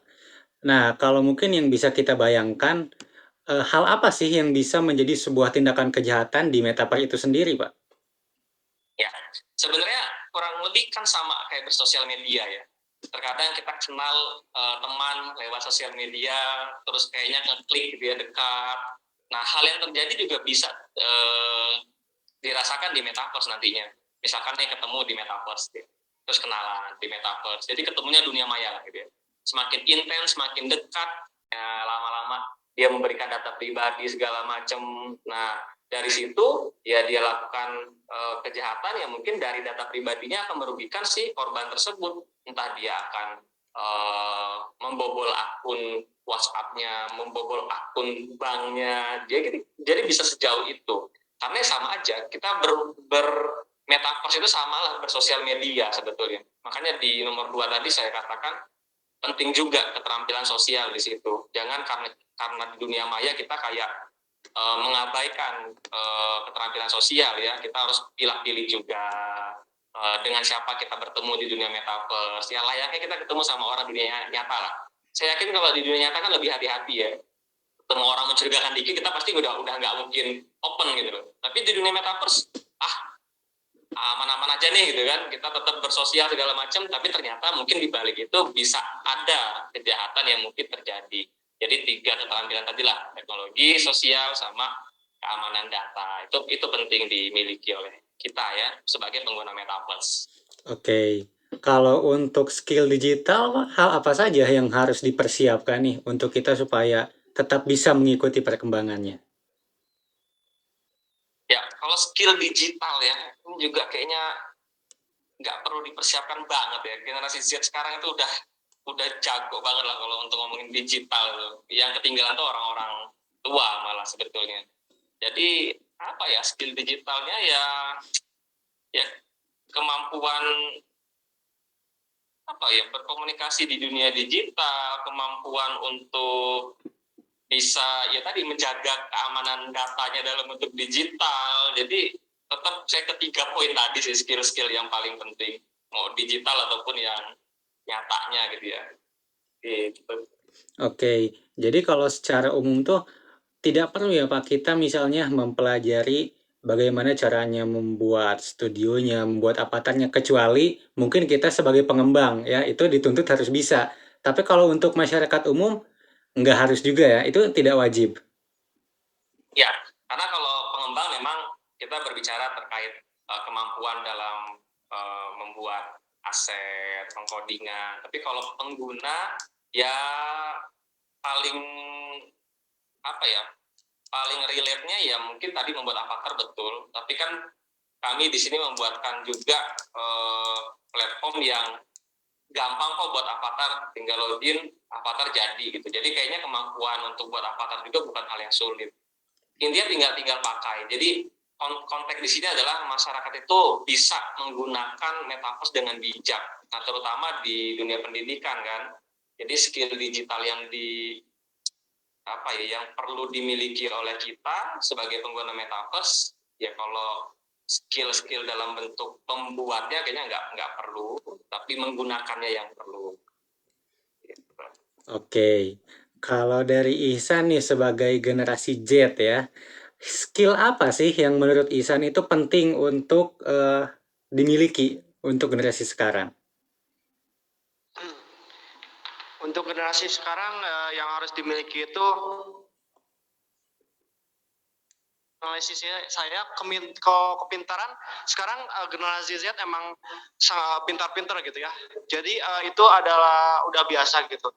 Nah, kalau mungkin yang bisa kita bayangkan, hal apa sih yang bisa menjadi sebuah tindakan kejahatan di metaverse itu sendiri, Pak? Ya, sebenarnya kurang lebih kan sama kayak bersosial media ya. Terkadang kita kenal teman lewat sosial media, terus kayaknya ngeklik gitu ya, dekat. Nah, hal yang terjadi juga bisa dirasakan di metaverse nantinya. Misalkan nih ketemu di metaverse, gitu. Terus kenalan di metaverse. Jadi ketemunya dunia maya lah gitu ya. Semakin intens, semakin dekat, ya, lama-lama dia memberikan data pribadi segala macam. Nah, dari situ ya dia lakukan kejahatan yang mungkin dari data pribadinya akan merugikan si korban tersebut. Entah dia akan membobol akun WhatsApp-nya, membobol akun banknya. Jadi bisa sejauh itu. Karena sama aja, kita metaverse itu sama lah bersosial media sebetulnya. Makanya di nomor 2 tadi saya katakan penting juga keterampilan sosial di situ. Jangan karena di dunia maya kita kayak mengabaikan keterampilan sosial ya. Kita harus pilih-pilih juga dengan siapa kita bertemu di dunia metaverse. Ya layaknya kita ketemu sama orang dunia nyata lah. Saya yakin kalau di dunia nyata kan lebih hati-hati ya. Ketemu orang mencurigakan dikit kita pasti udah nggak mungkin open gitu loh. Tapi di dunia metaverse aman-aman aja nih gitu kan, kita tetap bersosial segala macam, tapi ternyata mungkin di balik itu bisa ada kejahatan yang mungkin terjadi. Jadi 3 keterampilan tadi lah, teknologi, sosial, sama keamanan data. Itu penting dimiliki oleh kita ya sebagai pengguna metaverse. Oke. Kalau untuk skill digital, hal apa saja yang harus dipersiapkan nih untuk kita supaya tetap bisa mengikuti perkembangannya? Ya, kalau skill digital ya, ini juga kayaknya nggak perlu dipersiapkan banget ya. Generasi Z sekarang itu udah jago banget lah kalau untuk ngomongin digital. Yang ketinggalan tuh orang-orang tua malah sebetulnya. Jadi apa ya, skill digitalnya ya kemampuan apa ya, berkomunikasi di dunia digital, kemampuan untuk bisa ya tadi menjaga keamanan datanya dalam bentuk digital. Jadi tetap saya ketiga poin tadi sih, skill-skill yang paling penting, mau digital ataupun yang nyatanya gitu ya. Gitu. Oke, jadi kalau secara umum tuh tidak perlu ya Pak kita misalnya mempelajari bagaimana caranya membuat studionya, membuat avatarnya, kecuali mungkin kita sebagai pengembang ya itu dituntut harus bisa. Tapi kalau untuk masyarakat umum nggak harus juga ya, itu tidak wajib. Ya, karena kalau pengembang memang kita berbicara terkait kemampuan dalam membuat aset, pengkodingan. Tapi kalau pengguna ya paling apa ya, paling relate-nya ya mungkin tadi membuat avatar betul. Tapi kan kami di sini membuatkan juga platform yang gampang kok buat avatar, tinggal login, avatar jadi gitu. Jadi kayaknya kemampuan untuk buat avatar juga bukan hal yang sulit. Intinya tinggal pakai. Jadi konteks di sini adalah masyarakat itu bisa menggunakan metaverse dengan bijak. Nah, terutama di dunia pendidikan kan. Jadi skill digital yang yang perlu dimiliki oleh kita sebagai pengguna metaverse, ya kalau skill-skill dalam bentuk pembuatnya kayaknya nggak perlu, tapi menggunakannya yang perlu. Gitu. Oke, kalau dari Ihsan nih sebagai generasi Z ya, skill apa sih yang menurut Ihsan itu penting untuk dimiliki untuk generasi sekarang? Untuk generasi sekarang yang harus dimiliki itu analisisnya saya kepintaran sekarang generasi Z emang sangat pintar-pintar gitu ya. Jadi itu adalah udah biasa gitu.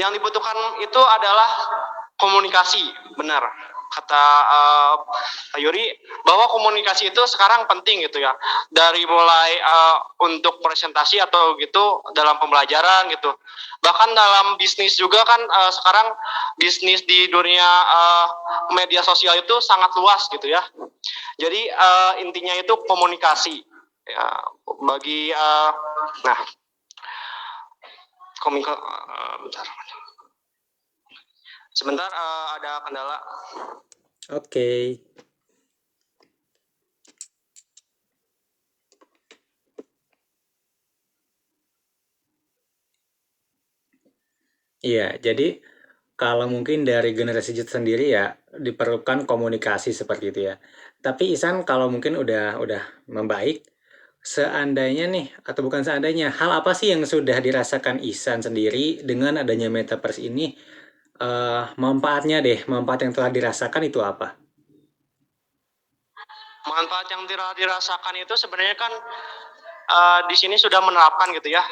Yang dibutuhkan itu adalah komunikasi, benar kata Yuri, bahwa komunikasi itu sekarang penting gitu ya. Dari mulai untuk presentasi atau gitu dalam pembelajaran gitu. Bahkan dalam bisnis juga kan sekarang bisnis di dunia media sosial itu sangat luas gitu ya. Jadi intinya itu komunikasi. Ya, bagi bentar. Sebentar ada kendala. Oke. Iya, jadi kalau mungkin dari generasi Z sendiri ya diperlukan komunikasi seperti itu ya. Tapi Ihsan kalau mungkin udah membaik, seandainya nih atau bukan seandainya, hal apa sih yang sudah dirasakan Ihsan sendiri dengan adanya metaverse ini? Manfaat yang telah dirasakan itu apa? Manfaat yang dirasakan itu sebenarnya kan di sini sudah menerapkan gitu ya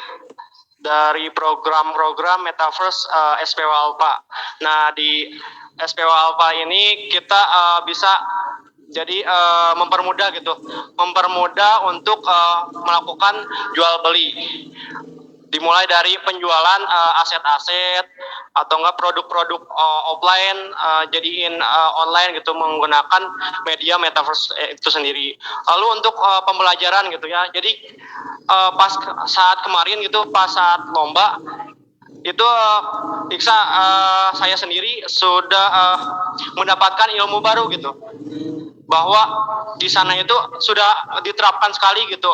dari program-program metaverse SPW Alpha. Nah di SPW Alpha ini kita bisa jadi mempermudah untuk melakukan jual beli. Dimulai dari penjualan aset-aset atau enggak produk-produk offline jadiin online gitu menggunakan media metaverse itu sendiri. Lalu untuk pembelajaran gitu ya. Jadi pas saat kemarin gitu pas saat lomba itu Iksa, saya sendiri sudah mendapatkan ilmu baru gitu, bahwa di sana itu sudah diterapkan sekali gitu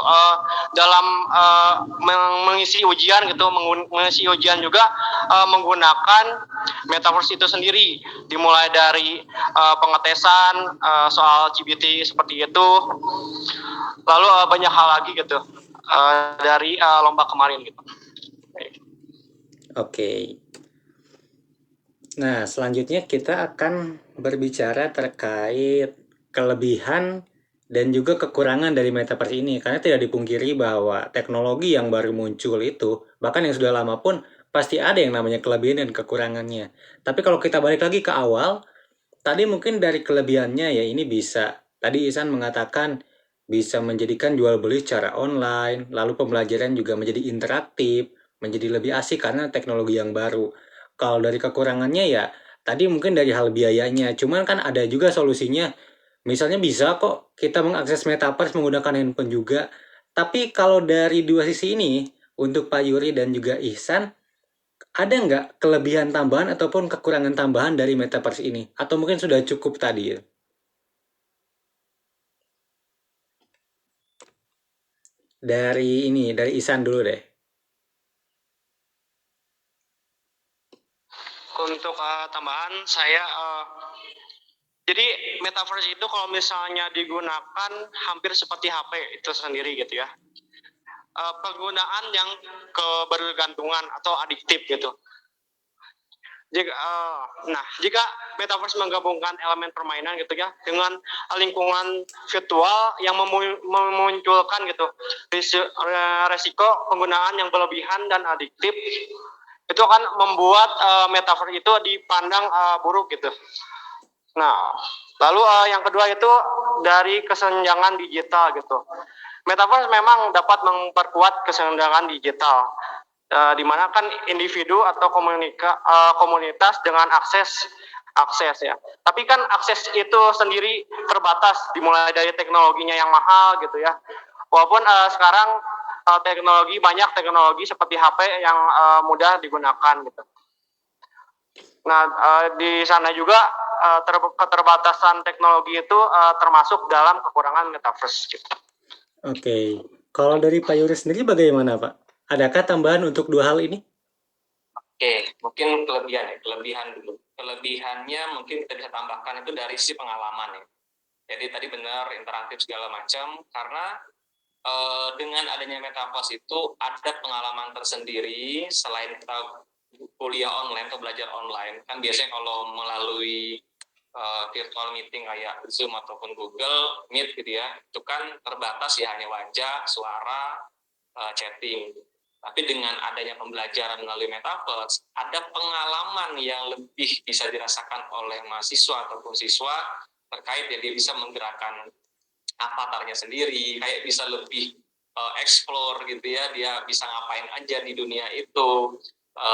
dalam mengisi ujian gitu, mengisi ujian juga menggunakan metaverse itu sendiri, dimulai dari pengetesan soal GPT seperti itu, lalu banyak hal lagi gitu dari lomba kemarin gitu. Oke. Nah, selanjutnya kita akan berbicara terkait kelebihan dan juga kekurangan dari metaverse ini. Karena tidak dipungkiri bahwa teknologi yang baru muncul itu, bahkan yang sudah lama pun, pasti ada yang namanya kelebihan dan kekurangannya. Tapi kalau kita balik lagi ke awal, tadi mungkin dari kelebihannya ya ini bisa, tadi Isan mengatakan bisa menjadikan jual beli secara online, lalu pembelajaran juga menjadi interaktif, menjadi lebih asik karena teknologi yang baru. Kalau dari kekurangannya ya tadi mungkin dari hal biayanya, cuman kan ada juga solusinya. Misalnya bisa kok kita mengakses metaverse menggunakan handphone juga. Tapi kalau dari dua sisi ini, untuk Pak Yuri dan juga Ihsan, ada nggak kelebihan tambahan ataupun kekurangan tambahan dari metaverse ini? Atau mungkin sudah cukup tadi ya? Dari Ihsan dulu deh. Untuk tambahan saya jadi metaverse itu kalau misalnya digunakan hampir seperti HP itu sendiri gitu ya. Penggunaan yang kebergantungan atau adiktif gitu. Jika metaverse menggabungkan elemen permainan gitu ya dengan lingkungan virtual yang memunculkan gitu resiko penggunaan yang berlebihan dan adiktif, itu akan membuat metaverse itu dipandang buruk gitu. Nah, lalu yang kedua itu dari kesenjangan digital gitu. Metaverse memang dapat memperkuat kesenjangan digital, di mana kan individu atau komunitas dengan akses ya. Tapi kan akses itu sendiri terbatas, dimulai dari teknologinya yang mahal gitu ya. Walaupun sekarang banyak teknologi seperti HP yang mudah digunakan gitu. Nah, di sana juga keterbatasan teknologi itu termasuk dalam kekurangan metaverse gitu. Oke. Kalau dari Pak Yuri sendiri bagaimana, Pak? Adakah tambahan untuk dua hal ini? Oke, mungkin kelebihan dulu. Kelebihannya mungkin kita bisa tambahkan itu dari sisi pengalaman ya. Jadi tadi benar interaktif segala macam, karena dengan adanya metaverse itu ada pengalaman tersendiri selain kita kuliah online atau belajar online. Kan biasanya kalau melalui virtual meeting kayak Zoom ataupun Google Meet gitu ya, itu kan terbatas ya, hanya wajah, suara, chatting. Tapi dengan adanya pembelajaran melalui metaverse, ada pengalaman yang lebih bisa dirasakan oleh mahasiswa ataupun siswa terkait ya, dia bisa menggerakkan avatarnya sendiri, kayak bisa lebih explore gitu ya, dia bisa ngapain aja di dunia itu,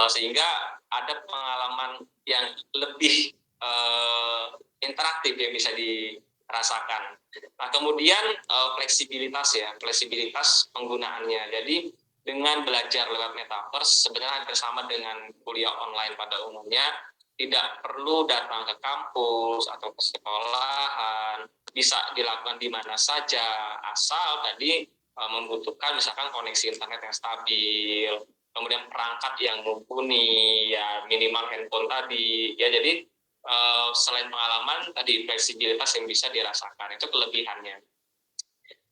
sehingga ada pengalaman yang lebih interaktif yang bisa dirasakan. Nah, kemudian fleksibilitas penggunaannya. Jadi dengan belajar lewat metaverse sebenarnya hampir sama dengan kuliah online pada umumnya, tidak perlu datang ke kampus atau ke sekolahan, bisa dilakukan di mana saja, asal tadi membutuhkan misalkan koneksi internet yang stabil, kemudian perangkat yang mumpuni, ya minimal handphone tadi, ya. Jadi selain pengalaman tadi, fleksibilitas yang bisa dirasakan, itu kelebihannya.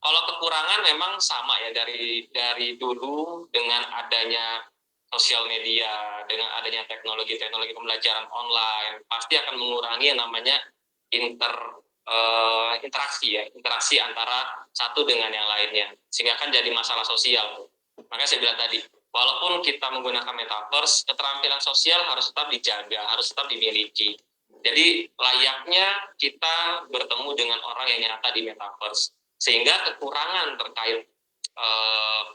Kalau kekurangan memang sama ya, dari dulu dengan adanya sosial media, dengan adanya teknologi pembelajaran online, pasti akan mengurangi yang namanya interaksi antara satu dengan yang lainnya, sehingga kan jadi masalah sosial. Makanya saya bilang tadi, walaupun kita menggunakan metaverse, keterampilan sosial harus tetap dijaga, harus tetap dimiliki. Jadi layaknya kita bertemu dengan orang yang nyata di metaverse, sehingga kekurangan terkait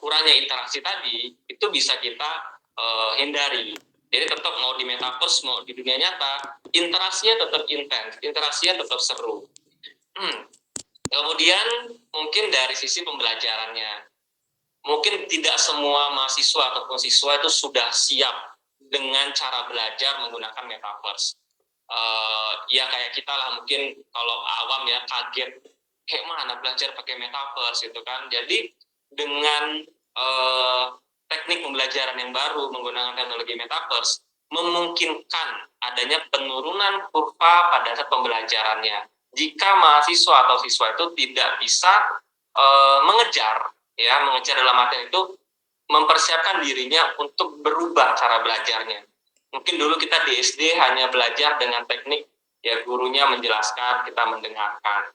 kurangnya interaksi tadi itu bisa kita hindari. Jadi tetap mau di metaverse mau di dunia nyata, interaksinya tetap intens, interaksinya tetap seru. Kemudian mungkin dari sisi pembelajarannya, mungkin tidak semua mahasiswa ataupun siswa itu sudah siap dengan cara belajar menggunakan metaverse. Ya kayak kita lah mungkin kalau awam ya kaget kayak mana belajar pakai metaverse gitu kan. Jadi dengan teknik pembelajaran yang baru menggunakan teknologi metaverse memungkinkan adanya penurunan kurva pada saat pembelajarannya. Jika mahasiswa atau siswa itu tidak bisa mengejar dalam artian itu mempersiapkan dirinya untuk berubah cara belajarnya. Mungkin dulu kita di SD hanya belajar dengan teknik ya gurunya menjelaskan, kita mendengarkan.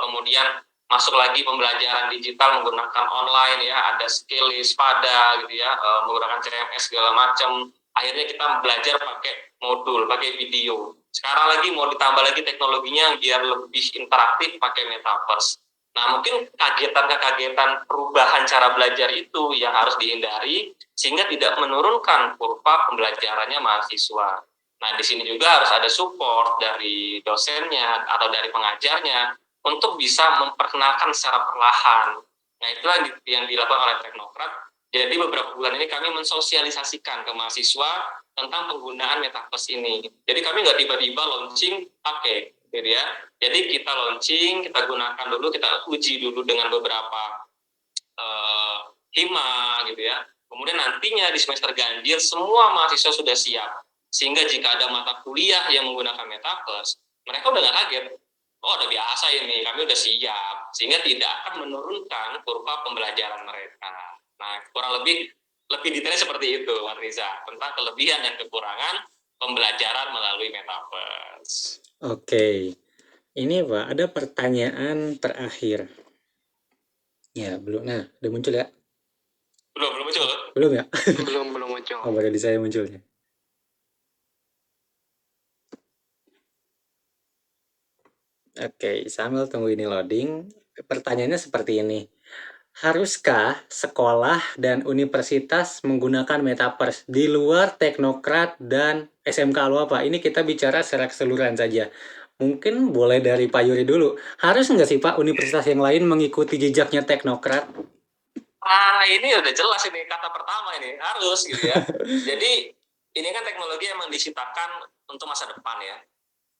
Kemudian masuk lagi pembelajaran digital menggunakan online ya, ada Skillist, Pada gitu ya, menggunakan CMS segala macam. Akhirnya kita belajar pakai modul, pakai video. Sekarang lagi mau ditambah lagi teknologinya biar lebih interaktif pakai metaverse. Nah, mungkin kagetan-kagetan perubahan cara belajar itu yang harus dihindari sehingga tidak menurunkan kurva pembelajarannya mahasiswa. Nah, di sini juga harus ada support dari dosennya atau dari pengajarnya untuk bisa memperkenalkan secara perlahan. Nah, itulah yang dilakukan oleh Teknokrat. Jadi beberapa bulan ini kami mensosialisasikan ke mahasiswa tentang penggunaan metaverse ini. Jadi kami nggak tiba-tiba launching pakai, gitu ya. Jadi kita launching, kita gunakan dulu, kita uji dulu dengan beberapa hima gitu ya. Kemudian nantinya di semester ganjil semua mahasiswa sudah siap. Sehingga jika ada mata kuliah yang menggunakan metaverse, mereka udah nggak kaget. Oh, udah biasa ini, kami udah siap. Sehingga tidak akan menurunkan kurva pembelajaran mereka. Nah, kurang lebih detailnya seperti itu, Mas Riza, tentang kelebihan dan kekurangan pembelajaran melalui metaverse. Oke. Ini Pak, ada pertanyaan terakhir. Ya, belum. Nah, udah muncul ya? Belum muncul. Belum ya? belum muncul. Oh, baru di saya munculnya. Oke, sambil tunggu ini loading, pertanyaannya seperti ini. Haruskah sekolah dan universitas menggunakan metaverse di luar Teknokrat dan SMK Alwa, Pak? Ini kita bicara secara keseluruhan saja. Mungkin boleh dari Pak Yuri dulu. Harus nggak sih Pak universitas yang lain mengikuti jejaknya Teknokrat? Ini udah jelas ini kata pertama ini harus gitu ya. Jadi ini kan teknologi emang diciptakan untuk masa depan ya.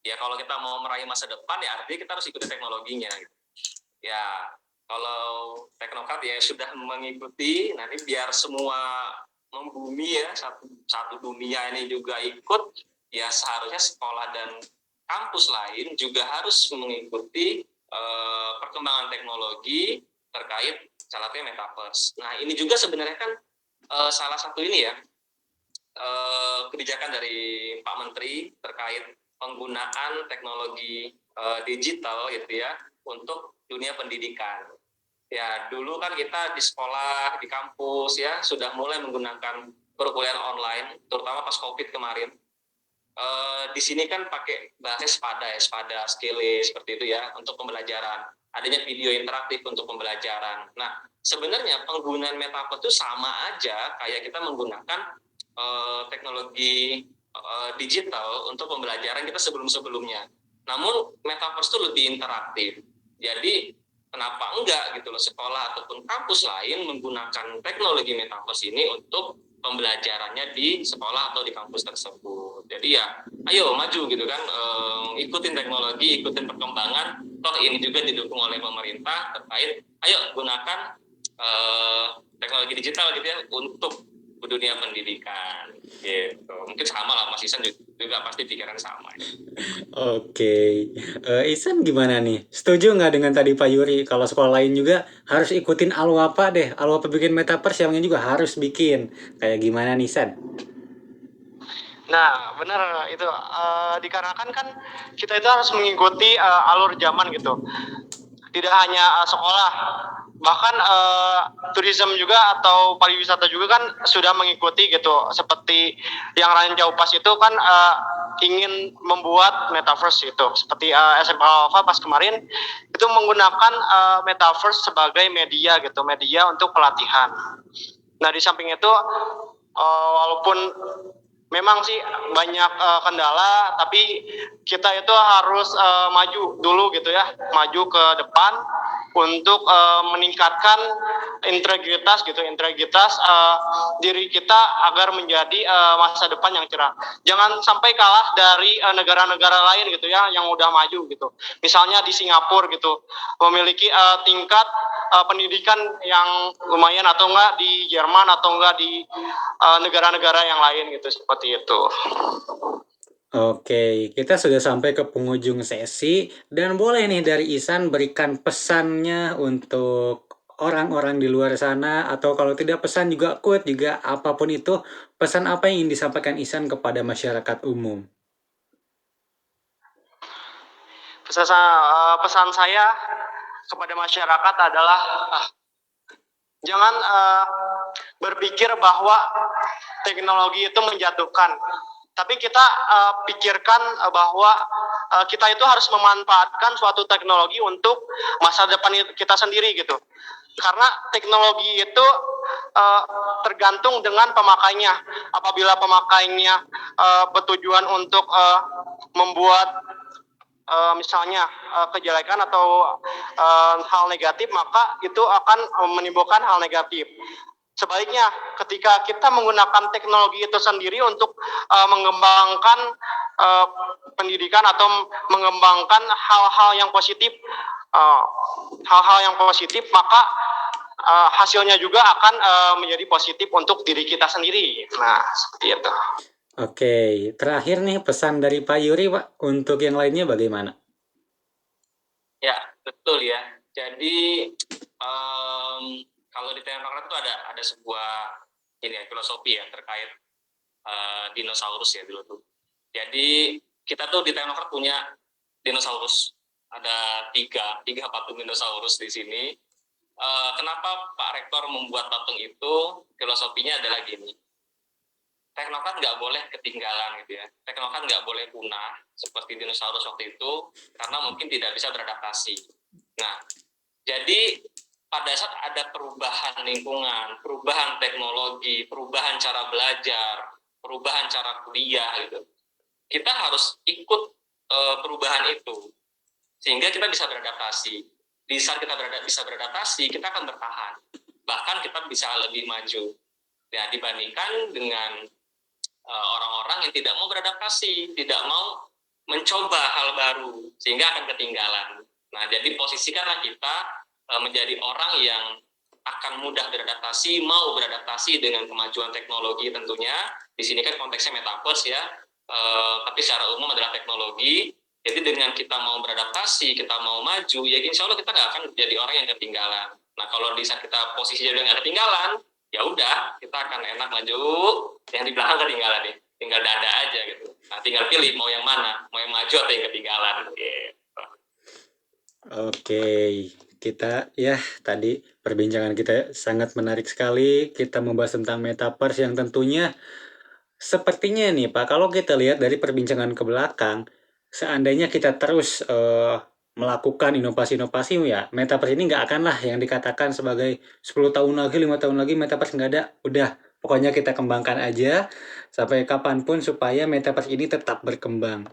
Ya kalau kita mau meraih masa depan ya artinya kita harus ikuti teknologinya gitu. Ya kalau Teknokrat ya sudah mengikuti, nanti biar semua membumi ya satu dunia ini juga ikut, ya seharusnya sekolah dan kampus lain juga harus mengikuti perkembangan teknologi terkait salatnya metaverse. Nah ini juga sebenarnya kan salah satu ini ya kebijakan dari Pak Menteri terkait penggunaan teknologi digital gitu ya untuk dunia pendidikan. Ya dulu kan kita di sekolah, di kampus ya sudah mulai menggunakan perkuliahan online, terutama pas COVID kemarin. Di sini kan pakai bahasa Spada, Skillist seperti itu ya untuk pembelajaran. Adanya video interaktif untuk pembelajaran. Nah sebenarnya penggunaan metaverse itu sama aja kayak kita menggunakan teknologi digital untuk pembelajaran kita sebelum-sebelumnya. Namun metaverse itu lebih interaktif. Jadi kenapa enggak gitu loh sekolah ataupun kampus lain menggunakan teknologi metaverse ini untuk pembelajarannya di sekolah atau di kampus tersebut. Jadi ya ayo maju gitu kan, ikutin teknologi, ikutin perkembangan. Toh ini juga didukung oleh pemerintah terkait ayo gunakan teknologi digital gitu ya untuk dunia pendidikan gitu. Mungkin sama lah Mas Isan juga pasti pikiran sama ya. Oke. Isan gimana nih? Setuju nggak dengan tadi Pak Yuri? Kalau sekolah lain juga harus ikutin Alwapa deh. Alwapa bikin metaverse, yang lain juga harus bikin. Kayak gimana nih, San? Nah, benar itu dikarenakan kan kita itu harus mengikuti alur zaman gitu. Tidak hanya sekolah, bahkan tourism juga atau pariwisata juga kan sudah mengikuti gitu. Seperti yang Ranjau Pas itu kan ingin membuat metaverse itu. Seperti SMK Alfa pas kemarin itu menggunakan metaverse sebagai media gitu, media untuk pelatihan. Nah, di samping itu walaupun memang sih banyak kendala, tapi kita itu harus maju dulu gitu ya, maju ke depan untuk meningkatkan integritas diri kita agar menjadi masa depan yang cerah. Jangan sampai kalah dari negara-negara lain gitu ya yang udah maju gitu. Misalnya di Singapura gitu memiliki tingkat pendidikan yang lumayan, atau enggak di Jerman, atau enggak di negara-negara yang lain gitu, seperti itu. Oke, kita sudah sampai ke penghujung sesi dan boleh nih dari Ihsan berikan pesannya untuk orang-orang di luar sana, atau kalau tidak pesan juga quote juga, apapun itu, pesan apa yang ingin disampaikan Ihsan kepada masyarakat umum? Pesan saya kepada masyarakat adalah jangan berpikir bahwa teknologi itu menjatuhkan, tapi kita pikirkan bahwa kita itu harus memanfaatkan suatu teknologi untuk masa depan kita sendiri gitu. Karena teknologi itu tergantung dengan pemakainya. Apabila pemakainya bertujuan untuk membuat misalnya kejelekan atau hal negatif, maka itu akan menimbulkan hal negatif. Sebaliknya, ketika kita menggunakan teknologi itu sendiri untuk mengembangkan pendidikan atau mengembangkan hal-hal yang positif, maka hasilnya juga akan menjadi positif untuk diri kita sendiri. Nah, seperti itu. Oke, terakhir nih pesan dari Pak Yuri, Pak, untuk yang lainnya bagaimana? Ya, betul ya. Jadi kalau di teknokrat itu ada sebuah filosofi ya terkait dinosaurus ya dulu tuh. Jadi kita tuh di teknokrat punya dinosaurus, ada tiga patung dinosaurus di sini. Kenapa Pak Rektor membuat patung itu? Filosofinya adalah gini, teknokrat nggak boleh ketinggalan gitu ya. Teknokrat nggak boleh punah seperti dinosaurus waktu itu, karena mungkin tidak bisa beradaptasi. Nah, jadi pada saat ada perubahan lingkungan, perubahan teknologi, perubahan cara belajar, perubahan cara kuliah gitu, kita harus ikut perubahan itu sehingga kita bisa beradaptasi. Di saat kita bisa beradaptasi, kita akan bertahan, bahkan kita bisa lebih maju ya dibandingkan dengan orang-orang yang tidak mau beradaptasi, tidak mau mencoba hal baru, sehingga akan ketinggalan. Nah, jadi posisikanlah kita menjadi orang yang akan mudah beradaptasi, mau beradaptasi dengan kemajuan teknologi tentunya. Di sini kan konteksnya metaverse ya, tapi secara umum adalah teknologi. Jadi dengan kita mau beradaptasi, kita mau maju, ya insya Allah kita nggak akan jadi orang yang ketinggalan. Nah, kalau di saat kita posisinya udah nggak ketinggalan, ya udah kita akan enak maju, yang di belakang ketinggalan nih, tinggal dada aja gitu. Nah, tinggal pilih mau yang mana, mau yang maju atau yang ketinggalan gitu. Oke, kita ya tadi perbincangan kita sangat menarik sekali. Kita membahas tentang metaverse yang tentunya sepertinya nih Pak, kalau kita lihat dari perbincangan ke belakang, seandainya kita terus melakukan inovasi-inovasi ya, metaverse ini nggak akan lah yang dikatakan sebagai 10 tahun lagi, 5 tahun lagi metaverse nggak ada. Udah, pokoknya kita kembangkan aja sampai kapanpun supaya metaverse ini tetap berkembang.